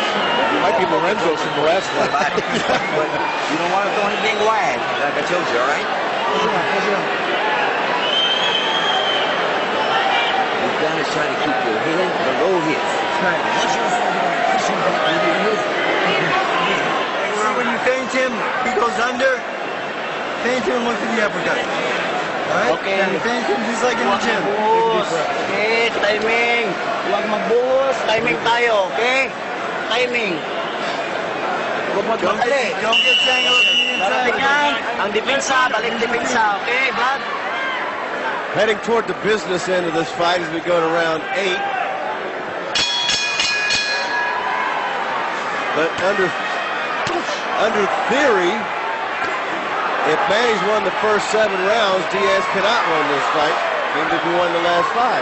It might be Lorenzo's from the last one. but you don't want to throw anything wide, like I told you, all right? You've got to try to keep your head below his. Once you're pushing back with your head, When you feint him, he goes under. Feint him and look for the uppercut. Alright? Okay. And feint him just like in the gym. Okay, timing. Huwag magbuhos. Timing tayo, okay? Timing. Huwag magmadali. Don't get tangled up in the inside. Darating yan. Ang depensa, balik depensa. Okay, Brad? Heading toward the business end of this fight as we go to round 8. But under theory, if Manny's won the first 7 rounds, Diaz cannot win this fight, even if he won the last 5.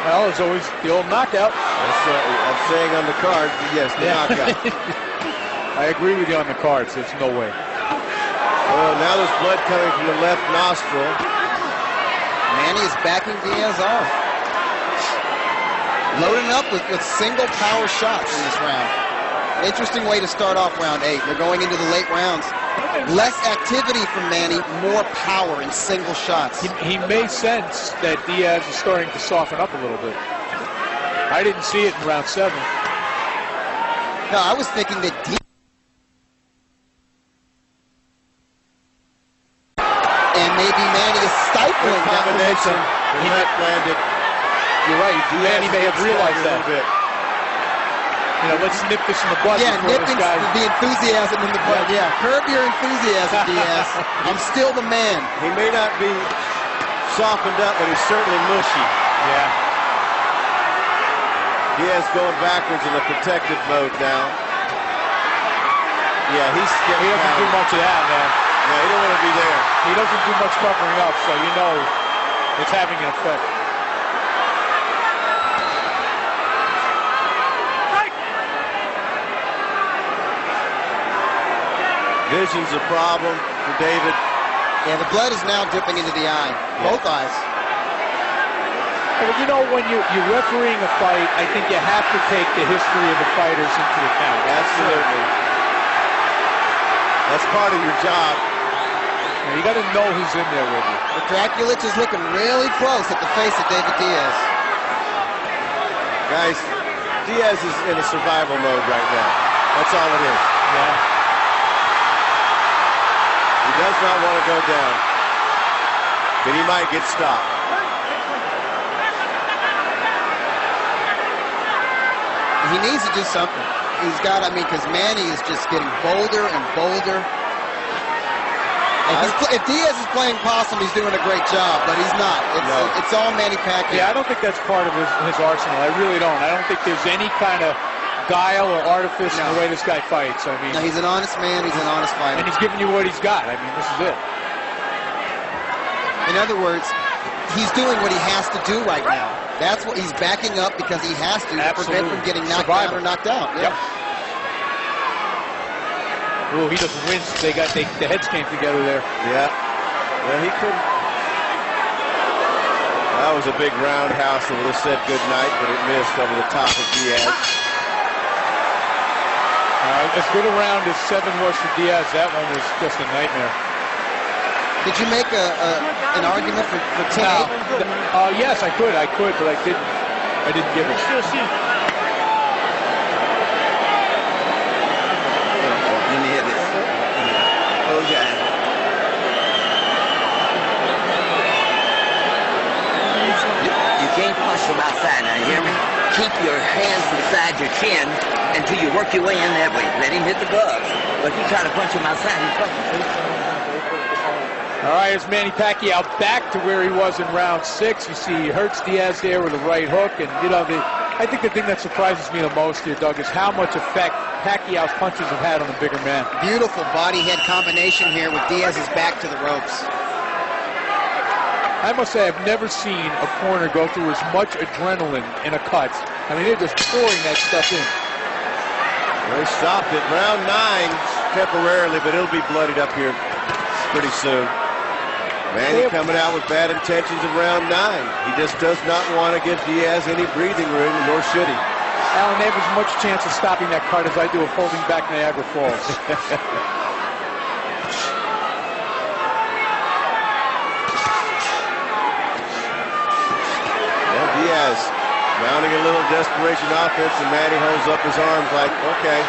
Well, it's always the old knockout. That's I'm saying on the card, yes, the knockout. I agree with you on the cards. There's no way. Oh, now there's blood coming from the left nostril. Manny is backing Diaz off. Loading up with single power shots in this round. Interesting way to start off round 8. They're going into the late rounds. Less activity from Manny, more power in single shots. He may sense that Diaz is starting to soften up a little bit. I didn't see it in round 7. No, I was thinking that Diaz and maybe Manny is stifling that Combination. momentum. He landed. You're right. Manny may have realized a that. little bit. You know, let's nip this in the bud. Yeah, before nipping this guy. the enthusiasm in the bud. Yeah, curb your enthusiasm, Diaz. I'm still the man. He may not be softened up, but he's certainly mushy. Yeah. Diaz going backwards in a protective mode now. Yeah, He doesn't do much of that, man. No, he don't want to be there. He doesn't do much covering up, so you know it's having an effect. Vision's a problem for David. Yeah, the blood is now dripping into the eye. Both eyes. But you know, when you're refereeing a fight, I think you have to take the history of the fighters into account. Absolutely. That's part of your job. You got to know who's in there with you. But Draculich is looking really close at the face of David Diaz. Guys, Diaz is in a survival mode right now. That's all it is. Yeah. He does not want to go down. But he might get stopped. He needs to do something. He's got, I mean, because Manny is just getting bolder and bolder. If Diaz is playing possum, he's doing a great job, but he's not. It's all Manny Pacquiao. Yeah, I don't think that's part of his arsenal. I really don't. I don't think there's any kind of guile or artifice in the way this guy fights. I mean, no, he's an honest man. He's an honest fighter. And he's giving you what he's got. I mean, this is it. In other words, he's doing what he has to do right now. That's what he's backing up because he has to prevent from getting knocked down or knocked out. Yeah. Yep. Oh, he doesn't win. The heads came together there. Yeah. Well, he couldn't. That was a big roundhouse that would have said good night, but it missed over the top of Diaz. As good a round as 7 was for Diaz, that one was just a nightmare. Did you make an argument for 10-8? Yes, I could, but I didn't give it. Let me hear this. Close your eyes. You can't punch from outside, now you hear me? Keep your hands beside your chin until you work your way in that way. Let him hit the gloves. But if you try to punch him outside, he's fucking. All right, here's Manny Pacquiao back to where he was in round 6. You see he hurts Diaz there with a right hook. And, you know, I think the thing that surprises me the most here, Doug, is how much effect Pacquiao's punches have had on the bigger man. Beautiful body-head combination here with Diaz's back to the ropes. I must say I've never seen a corner go through as much adrenaline in a cut. I mean, they're just pouring that stuff in. They stopped it. Round 9 temporarily, but it'll be bloodied up here pretty soon. Manny coming out with bad intentions in round 9. He just does not want to give Diaz any breathing room, nor should he. Alan, they have as much chance of stopping that cut as I do of holding back Niagara Falls. Diaz mounting a little desperation offense, and Manny holds up his arms like, okay.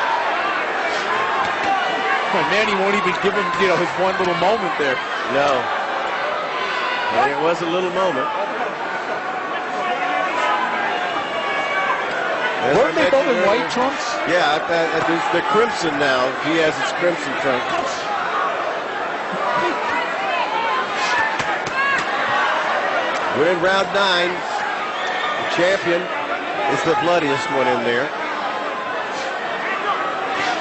Manny won't even give him, you know, his one little moment there. No. And it was a little moment. Weren't they both in white trunks? Yeah, the crimson now. Diaz is crimson trunks. We're in round 9. The champion is the bloodiest one in there.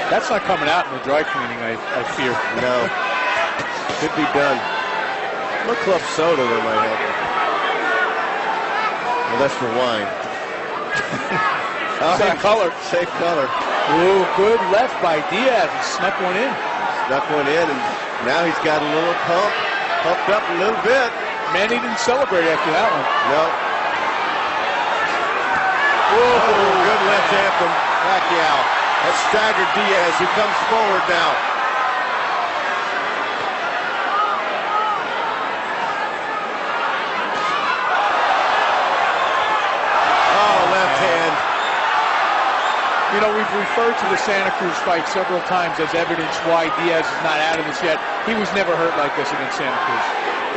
That's not coming out in the dry cleaning, I fear. No. Could be done. Look, club soda there might help. Well, that's for wine. Same color. Safe color. Ooh, good left by Diaz. He snuck one in. Snuck one in, and now he's got a little pumped up a little bit. Manny didn't celebrate after that one. No. Whoa, good left hand from Pacquiao. That staggered Diaz, who comes forward now. Oh, left hand. You know, we've referred to the Santa Cruz fight several times as evidence why Diaz is not out of this yet. He was never hurt like this against Santa Cruz.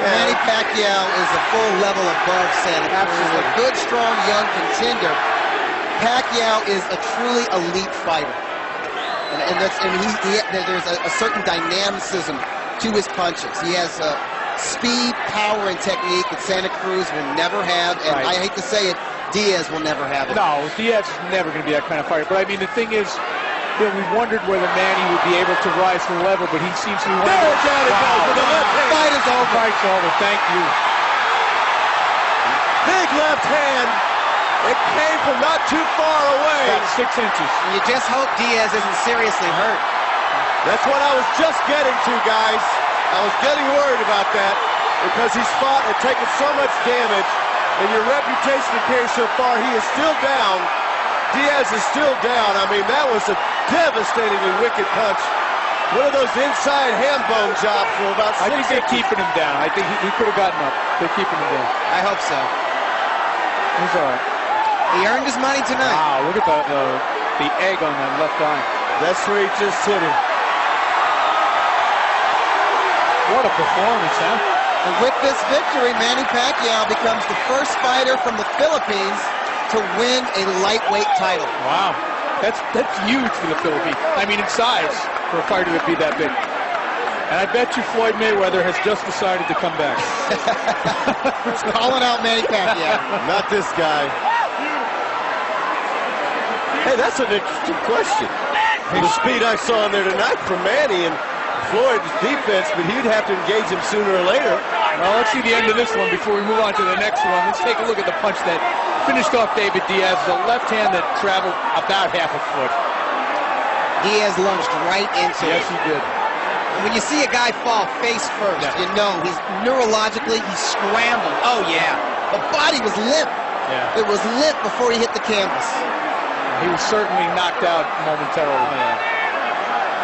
Yeah. Manny Pacquiao is a full level above Santa Cruz. Absolutely. A good, strong, young contender. Pacquiao is a truly elite fighter. There's a certain dynamicism to his punches. He has speed, power, and technique that Santa Cruz will never have. And I hate to say it, Diaz will never have it. No, Diaz is never going to be that kind of fighter. But I mean, the thing is, you know, we wondered whether Manny would be able to rise to the level, but he seems to be down it goes with the left hand. Fight is over. Fight's over. Thank you. Big left hand. It came from not too far away. About 6 inches. You just hope Diaz isn't seriously hurt. That's what I was just getting to, guys. I was getting worried about that because he's fought and taken so much damage, and your reputation appears so far. He is still down. Diaz is still down. I mean, that was a devastatingly wicked punch. One of those inside ham bone jobs from about 6 I think they're keeping him down. I think he could have gotten up. They're keeping him down. I hope so. He's all right. He earned his money tonight. Wow, look at the egg on that left eye. That's where he just hit him. What a performance, huh? And with this victory, Manny Pacquiao becomes the first fighter from the Philippines to win a lightweight title. Wow. That's huge for the Philippines. I mean, in size, for a fighter to be that big. And I bet you Floyd Mayweather has just decided to come back. He's calling out Manny Pacquiao. Not this guy. Hey, that's an interesting question. The speed I saw in there tonight from Manny and Floyd's defense, but he'd have to engage him sooner or later. Well, let's see the end of this one before we move on to the next one. Let's take a look at the punch that finished off David Diaz. The left hand that traveled about half a foot. Diaz lunged right into it. Yes, he did. And when you see a guy fall face first, you know he's neurologically, he's scrambled. Oh, yeah. The body was limp. Yeah. It was limp before he hit the canvas. He was certainly knocked out momentarily.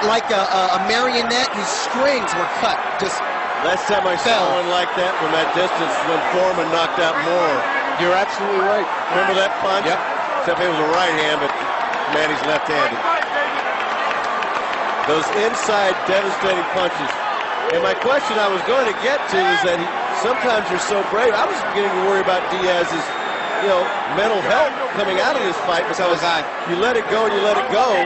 Like a marionette, his strings were cut. Just last time I saw one like that from that distance when Foreman knocked out Moore. You're absolutely right. Remember that punch? Yep. Except it was a right hand, but Manny's left-handed. Those inside devastating punches. And my question I was going to get to is that sometimes you're so brave. I was beginning to worry about Diaz's, you know, mental health coming out of this fight because you let it go and you let it go.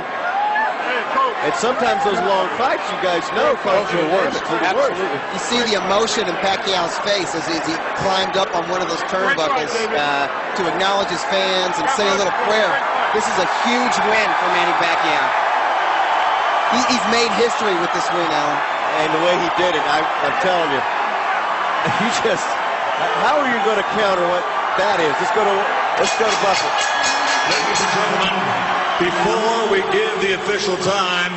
And sometimes those long fights, you guys know, cause you the worst. Absolutely. You see the emotion in Pacquiao's face as he climbed up on one of those turnbuckles to acknowledge his fans and say a little prayer. This is a huge win for Manny Pacquiao. He's made history with this win, Alan. And the way he did it, I'm telling you, you just, how are you going to counter what that is? Let's go to Buffett. Ladies and gentlemen, before we give the official time,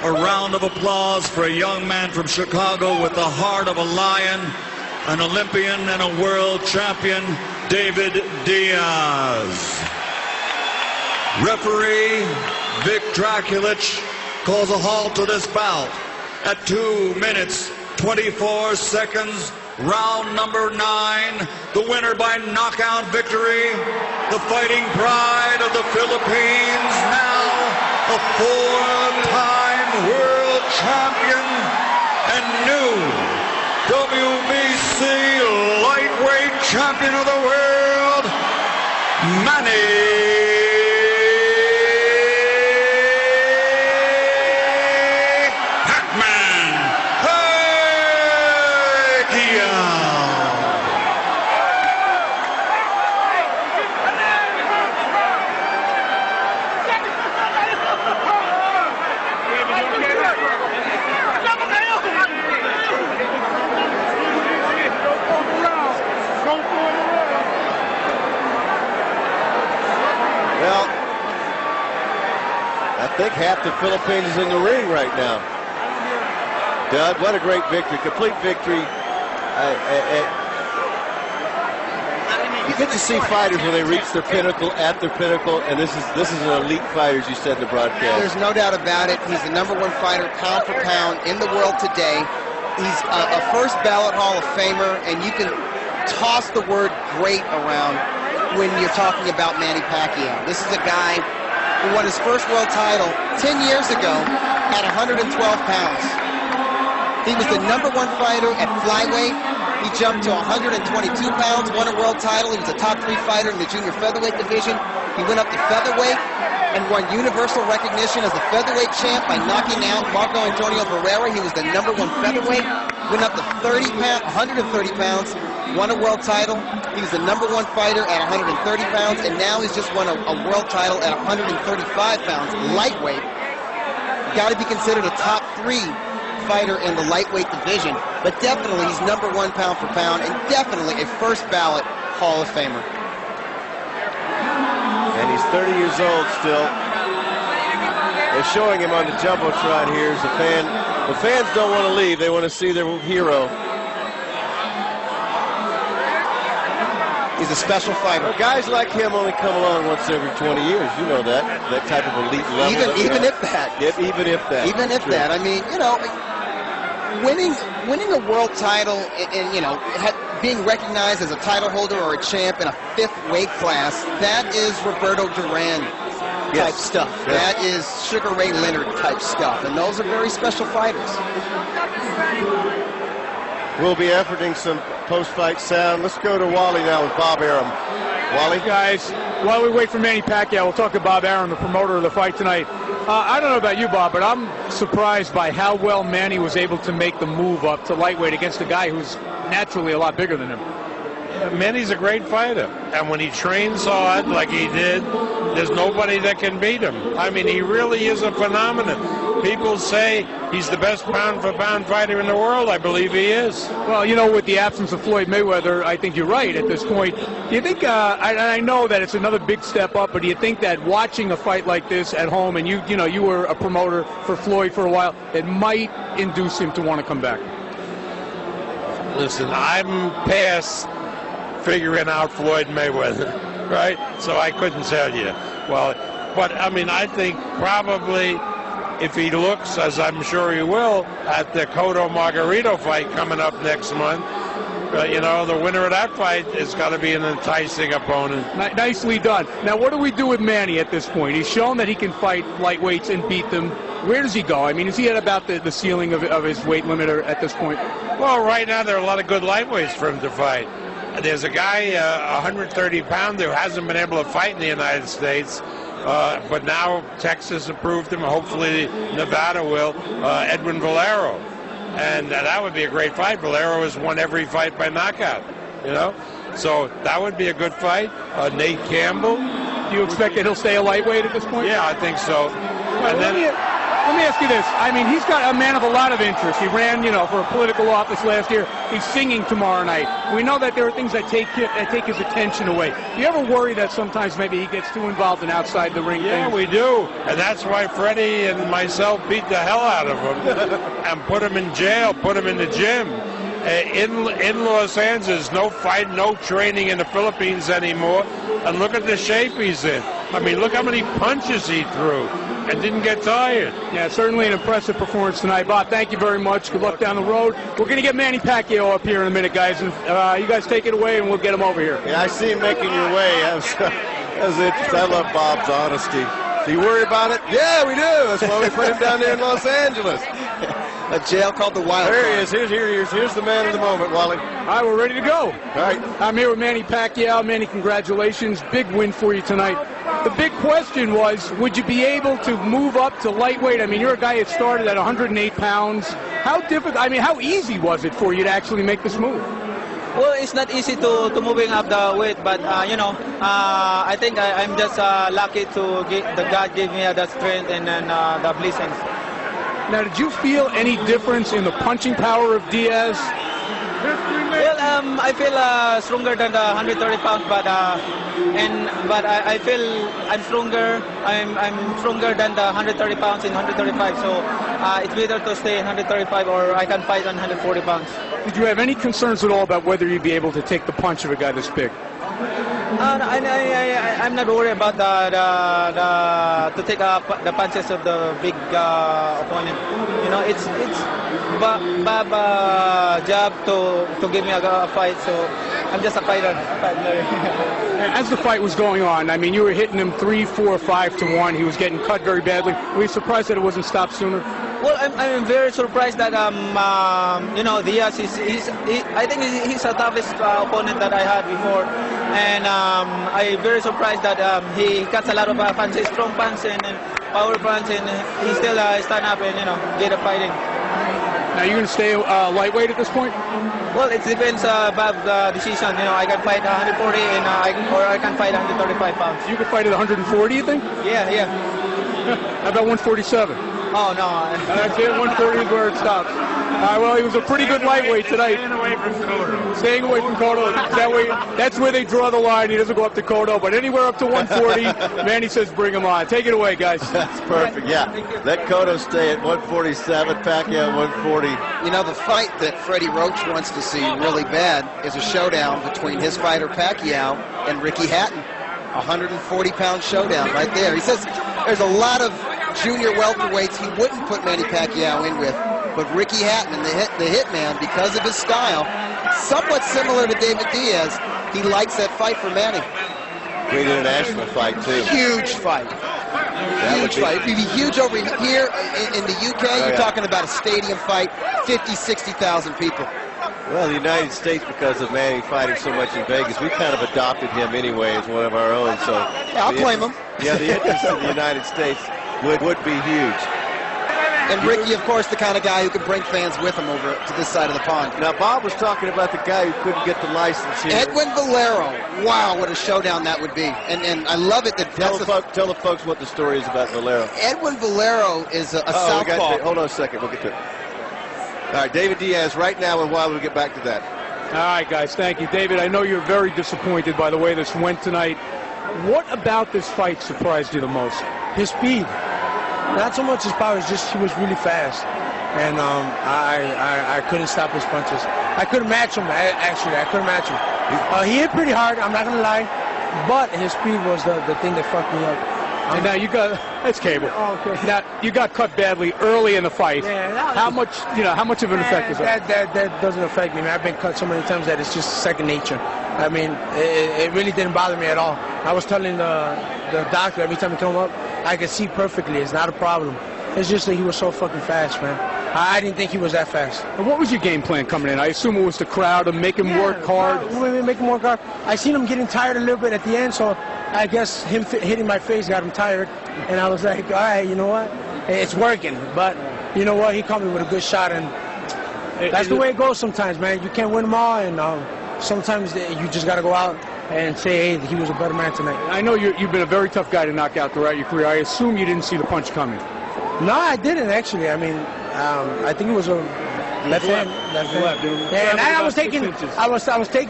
a round of applause for a young man from Chicago with the heart of a lion, an Olympian and a world champion, David Diaz. Referee Vic Draculich calls a halt to this bout at 2 minutes, 24 seconds. Round number 9, the winner by knockout victory, the fighting pride of the Philippines, now a 4-time world champion and new WBC lightweight champion of the world, Manny I think half the Philippines is in the ring right now. Doug, what a great victory, complete victory. You get to see fighters when they reach their pinnacle, at their pinnacle, and this is an elite fighter, as you said in the broadcast. There's no doubt about it. He's the #1 fighter, pound for pound, in the world today. He's a first ballot Hall of Famer, and you can toss the word great around when you're talking about Manny Pacquiao. This is a guy who won his first world title 10 years ago at 112 pounds. He was the #1 fighter at flyweight. He jumped to 122 pounds, won a world title. He was a top 3 fighter in the junior featherweight division. He went up to featherweight and won universal recognition as the featherweight champ by knocking out Marco Antonio Barrera. He was the #1 featherweight. Went up to 130 pounds, won a world title. He was the #1 fighter at 130 pounds, and now he's just won a world title at 135 pounds, lightweight. Got to be considered a top 3 fighter in the lightweight division, but definitely he's #1 pound for pound, and definitely a first ballot Hall of Famer. And he's 30 years old still. They're showing him on the Jumbotron here as a fan. The fans don't want to leave. They want to see their hero. He's a special fighter. Well, guys like him only come along once every 20 years. You know that type of elite level. Even if that. Even if that. Even if that. I mean, you know, winning a world title and you know, being recognized as a title holder or a champ in a 5th weight class, that is Roberto Duran type stuff. Yes. That is Sugar Ray Leonard type stuff, and those are very special fighters. We'll be efforting some post-fight sound. Let's go to Wally now with Bob Arum. Wally? Guys, while we wait for Manny Pacquiao, we'll talk to Bob Arum, the promoter of the fight tonight. I don't know about you, Bob, but I'm surprised by how well Manny was able to make the move up to lightweight against a guy who's naturally a lot bigger than him. Manny's a great fighter, and when he trains hard like he did, there's nobody that can beat him. I mean, he really is a phenomenon. People say he's the best pound-for-pound fighter in the world. I believe he is. Well, you know, with the absence of Floyd Mayweather, I think you're right at this point. Do you think, I know that it's another big step up, but do you think that watching a fight like this at home, and you were a promoter for Floyd for a while, it might induce him to want to come back? Listen, I'm past figuring out Floyd Mayweather, right? So I couldn't tell you. Well, but, I mean, I think probably if he looks, as I'm sure he will, at the Cotto Margarito fight coming up next month, you know, the winner of that fight is got to be an enticing opponent. Nicely done. Now, what do we do with Manny at this point? He's shown that he can fight lightweights and beat them. Where does he go? I mean, is he at about the ceiling of his weight limiter at this point? Well, right now there are a lot of good lightweights for him to fight. There's a guy, a 130-pounder, who hasn't been able to fight in the United States. but now Texas approved him. Hopefully Nevada will. Edwin Valero, and that would be a great fight. Valero has won every fight by knockout, you know, so that would be a good fight. Nate Campbell. Do you expect that he'll stay a lightweight at this point? Yeah, I think so. Well, let me ask you this. I mean, he's got a man of a lot of interest. He ran, you know, for a political office last year. He's singing tomorrow night. We know that there are things that take his attention away. Do you ever worry that sometimes maybe he gets too involved in outside the ring things? We do. And that's why Freddie and myself beat the hell out of him and put him in jail, put him in the gym. In Los Angeles, no fight, no training in the Philippines anymore. And look at the shape he's in. I mean, look how many punches he threw and didn't get tired. Yeah, certainly an impressive performance tonight. Bob, thank you very much. Good luck down the road. We're going to get Manny Pacquiao up here in a minute, guys. And you guys take it away, and we'll get him over here. Yeah, I see him making your way. That was interesting. I love Bob's honesty. Do you worry about it? Yeah, we do. That's why we put him down there in Los Angeles. A jail called the Wild. There he is. Here's the man of the moment, Wally. All right, we're ready to go. All right. I'm here with Manny Pacquiao. Manny, congratulations. Big win for you tonight. The big question was, would you be able to move up to lightweight? I mean, you're a guy that started at 108 pounds. How difficult, I mean, how easy was it for you to actually make this move? Well, it's not easy to moving up the weight, but you know, I think I'm just lucky to get the God gave me the strength and then the blessings. Now, did you feel any difference in the punching power of Diaz? Well, I feel stronger than the 130 pounds, but I feel I'm stronger. I'm stronger than the 130 pounds in 135. So it's better to stay in 135, or I can fight on 140 pounds. Did you have any concerns at all about whether you'd be able to take the punch of a guy this big? I'm not worried about to take the punches of the big opponent. You know, it's Bob's job to give me a fight, so I'm just a fighter. As the fight was going on, I mean, you were hitting him 3, 4, 5 to 1. He was getting cut very badly. Were you surprised that it wasn't stopped sooner? Well, I'm very surprised that you know, Diaz I think he's the toughest opponent that I had before, and I'm very surprised that he cuts a lot of punches, strong punches and power punches, and he still stand up and, you know, get a fighting. Now, you're going to stay lightweight at this point? Well, it depends about the decision. You know, I can fight 140 or I can fight 135 pounds. You could fight at 140, you think? Yeah. How about 147? Oh, no. That's it. 140 is where it stops. All right, well, he was a pretty good lightweight tonight. Staying away from Cotto. Staying away from Cotto. That's where they draw the line. He doesn't go up to Cotto, but anywhere up to 140, Manny says bring him on. Take it away, guys. That's perfect, yeah. Let Cotto stay at 147, Pacquiao 140. You know, the fight that Freddie Roach wants to see really bad is a showdown between his fighter Pacquiao and Ricky Hatton. 140-pound showdown right there. He says there's a lot of junior welterweights he wouldn't put Manny Pacquiao in with, but Ricky Hatton, the hitman, because of his style, somewhat similar to David Diaz, he likes that fight for Manny. Great international fight, too. Huge fight. Huge fight. It'd be huge over here in the UK. You're talking about a stadium fight, 50, 60,000 people. Well, the United States, because of Manny fighting so much in Vegas, we kind of adopted him anyway as one of our own. So yeah, I'll claim him. Yeah, the interest in the United States would be huge. And Ricky, of course, the kind of guy who can bring fans with him over to this side of the pond. Now, Bob was talking about the guy who couldn't get the license here. Edwin Valero. Wow, what a showdown that would be. And I love it that tell the folks what the story is about Valero. Edwin Valero is a southpaw. Hold on a second. We'll get to it. All right, David Diaz right now, and while we get back to that. All right, guys, thank you. David, I know you're very disappointed by the way this went tonight. What about this fight surprised you the most? His speed. Not so much his power, it's just he was really fast. And I couldn't stop his punches. I couldn't match him, actually. I couldn't match him. He hit pretty hard, I'm not going to lie. But his speed was the thing that fucked me up. And now you got, that's Cable. Oh, okay. Now you got cut badly early in the fight. Yeah, how much of an effect is that? That doesn't affect me, man. I've been cut so many times that it's just second nature. I mean, it really didn't bother me at all. I was telling the doctor every time he came up, I could see perfectly. It's not a problem. It's just that he was so fucking fast, man. I didn't think he was that fast. And what was your game plan coming in? I assume it was the crowd to make him work hard. Make him work hard. I seen him getting tired a little bit at the end, so I guess him hitting my face got him tired. And I was like, all right, you know what? It's working. But you know what? He caught me with a good shot, and that's the way it goes sometimes, man. You can't win them all, and sometimes you just got to go out and say, hey, he was a better man tonight. I know you've been a very tough guy to knock out throughout your career. I assume you didn't see the punch coming. No, I didn't, actually. I mean, I think it was a left hand. Yeah, and I was taking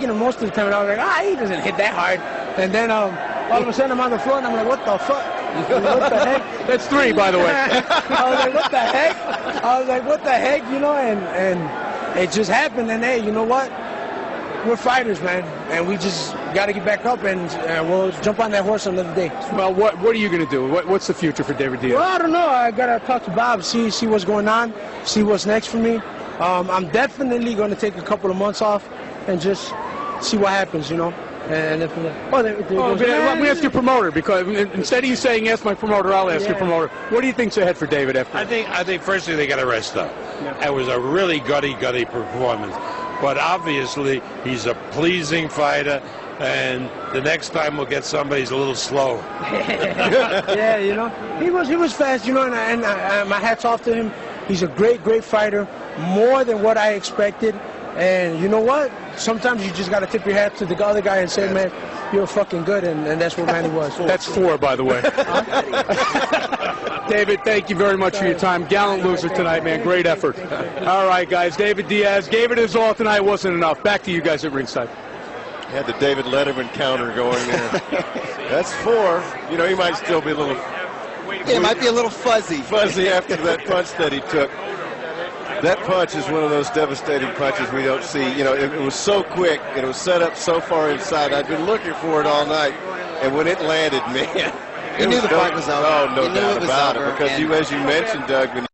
him most of the time, and I was like, he doesn't hit that hard. And then all of a sudden I'm on the floor, and I'm like, what the fuck? What the heck? That's 3, by the way. I was like, what the heck? I was like, what the heck? You know, and it just happened. And hey, you know what? We're fighters, man, and we just got to get back up, and we'll jump on that horse another day. Well, what are you going to do? What's the future for David Diaz? Well, I don't know. I got to talk to Bob, see what's going on, see what's next for me. I'm definitely going to take a couple of months off and just see what happens, you know. And if let me ask your promoter, because instead of you saying ask my promoter, I'll ask your promoter. What do you think's ahead for David after? I think firstly they got to rest up. It was a really gutty performance. But obviously, he's a pleasing fighter, and the next time we'll get somebody who's a little slow. Yeah, you know, he was fast, you know, and my hat's off to him. He's a great fighter, more than what I expected. And you know what? Sometimes you just got to tip your hat to the other guy and say, man, you're fucking good, and that's what Manny was. That's 4, by the way. David, thank you very much for your time. Gallant loser tonight, man. Great effort. All right, guys. David Diaz gave it his all tonight. Wasn't enough. Back to you guys at ringside. Had the David Letterman counter going there. That's 4. You know, he might still be a little... Yeah, it might be a little fuzzy. Fuzzy after that punch that he took. That punch is one of those devastating punches we don't see. You know, it was so quick, and it was set up so far inside. I've been looking for it all night, and when it landed, man... You knew the fight was over. Oh, no doubt about it. Because as you mentioned, Doug, when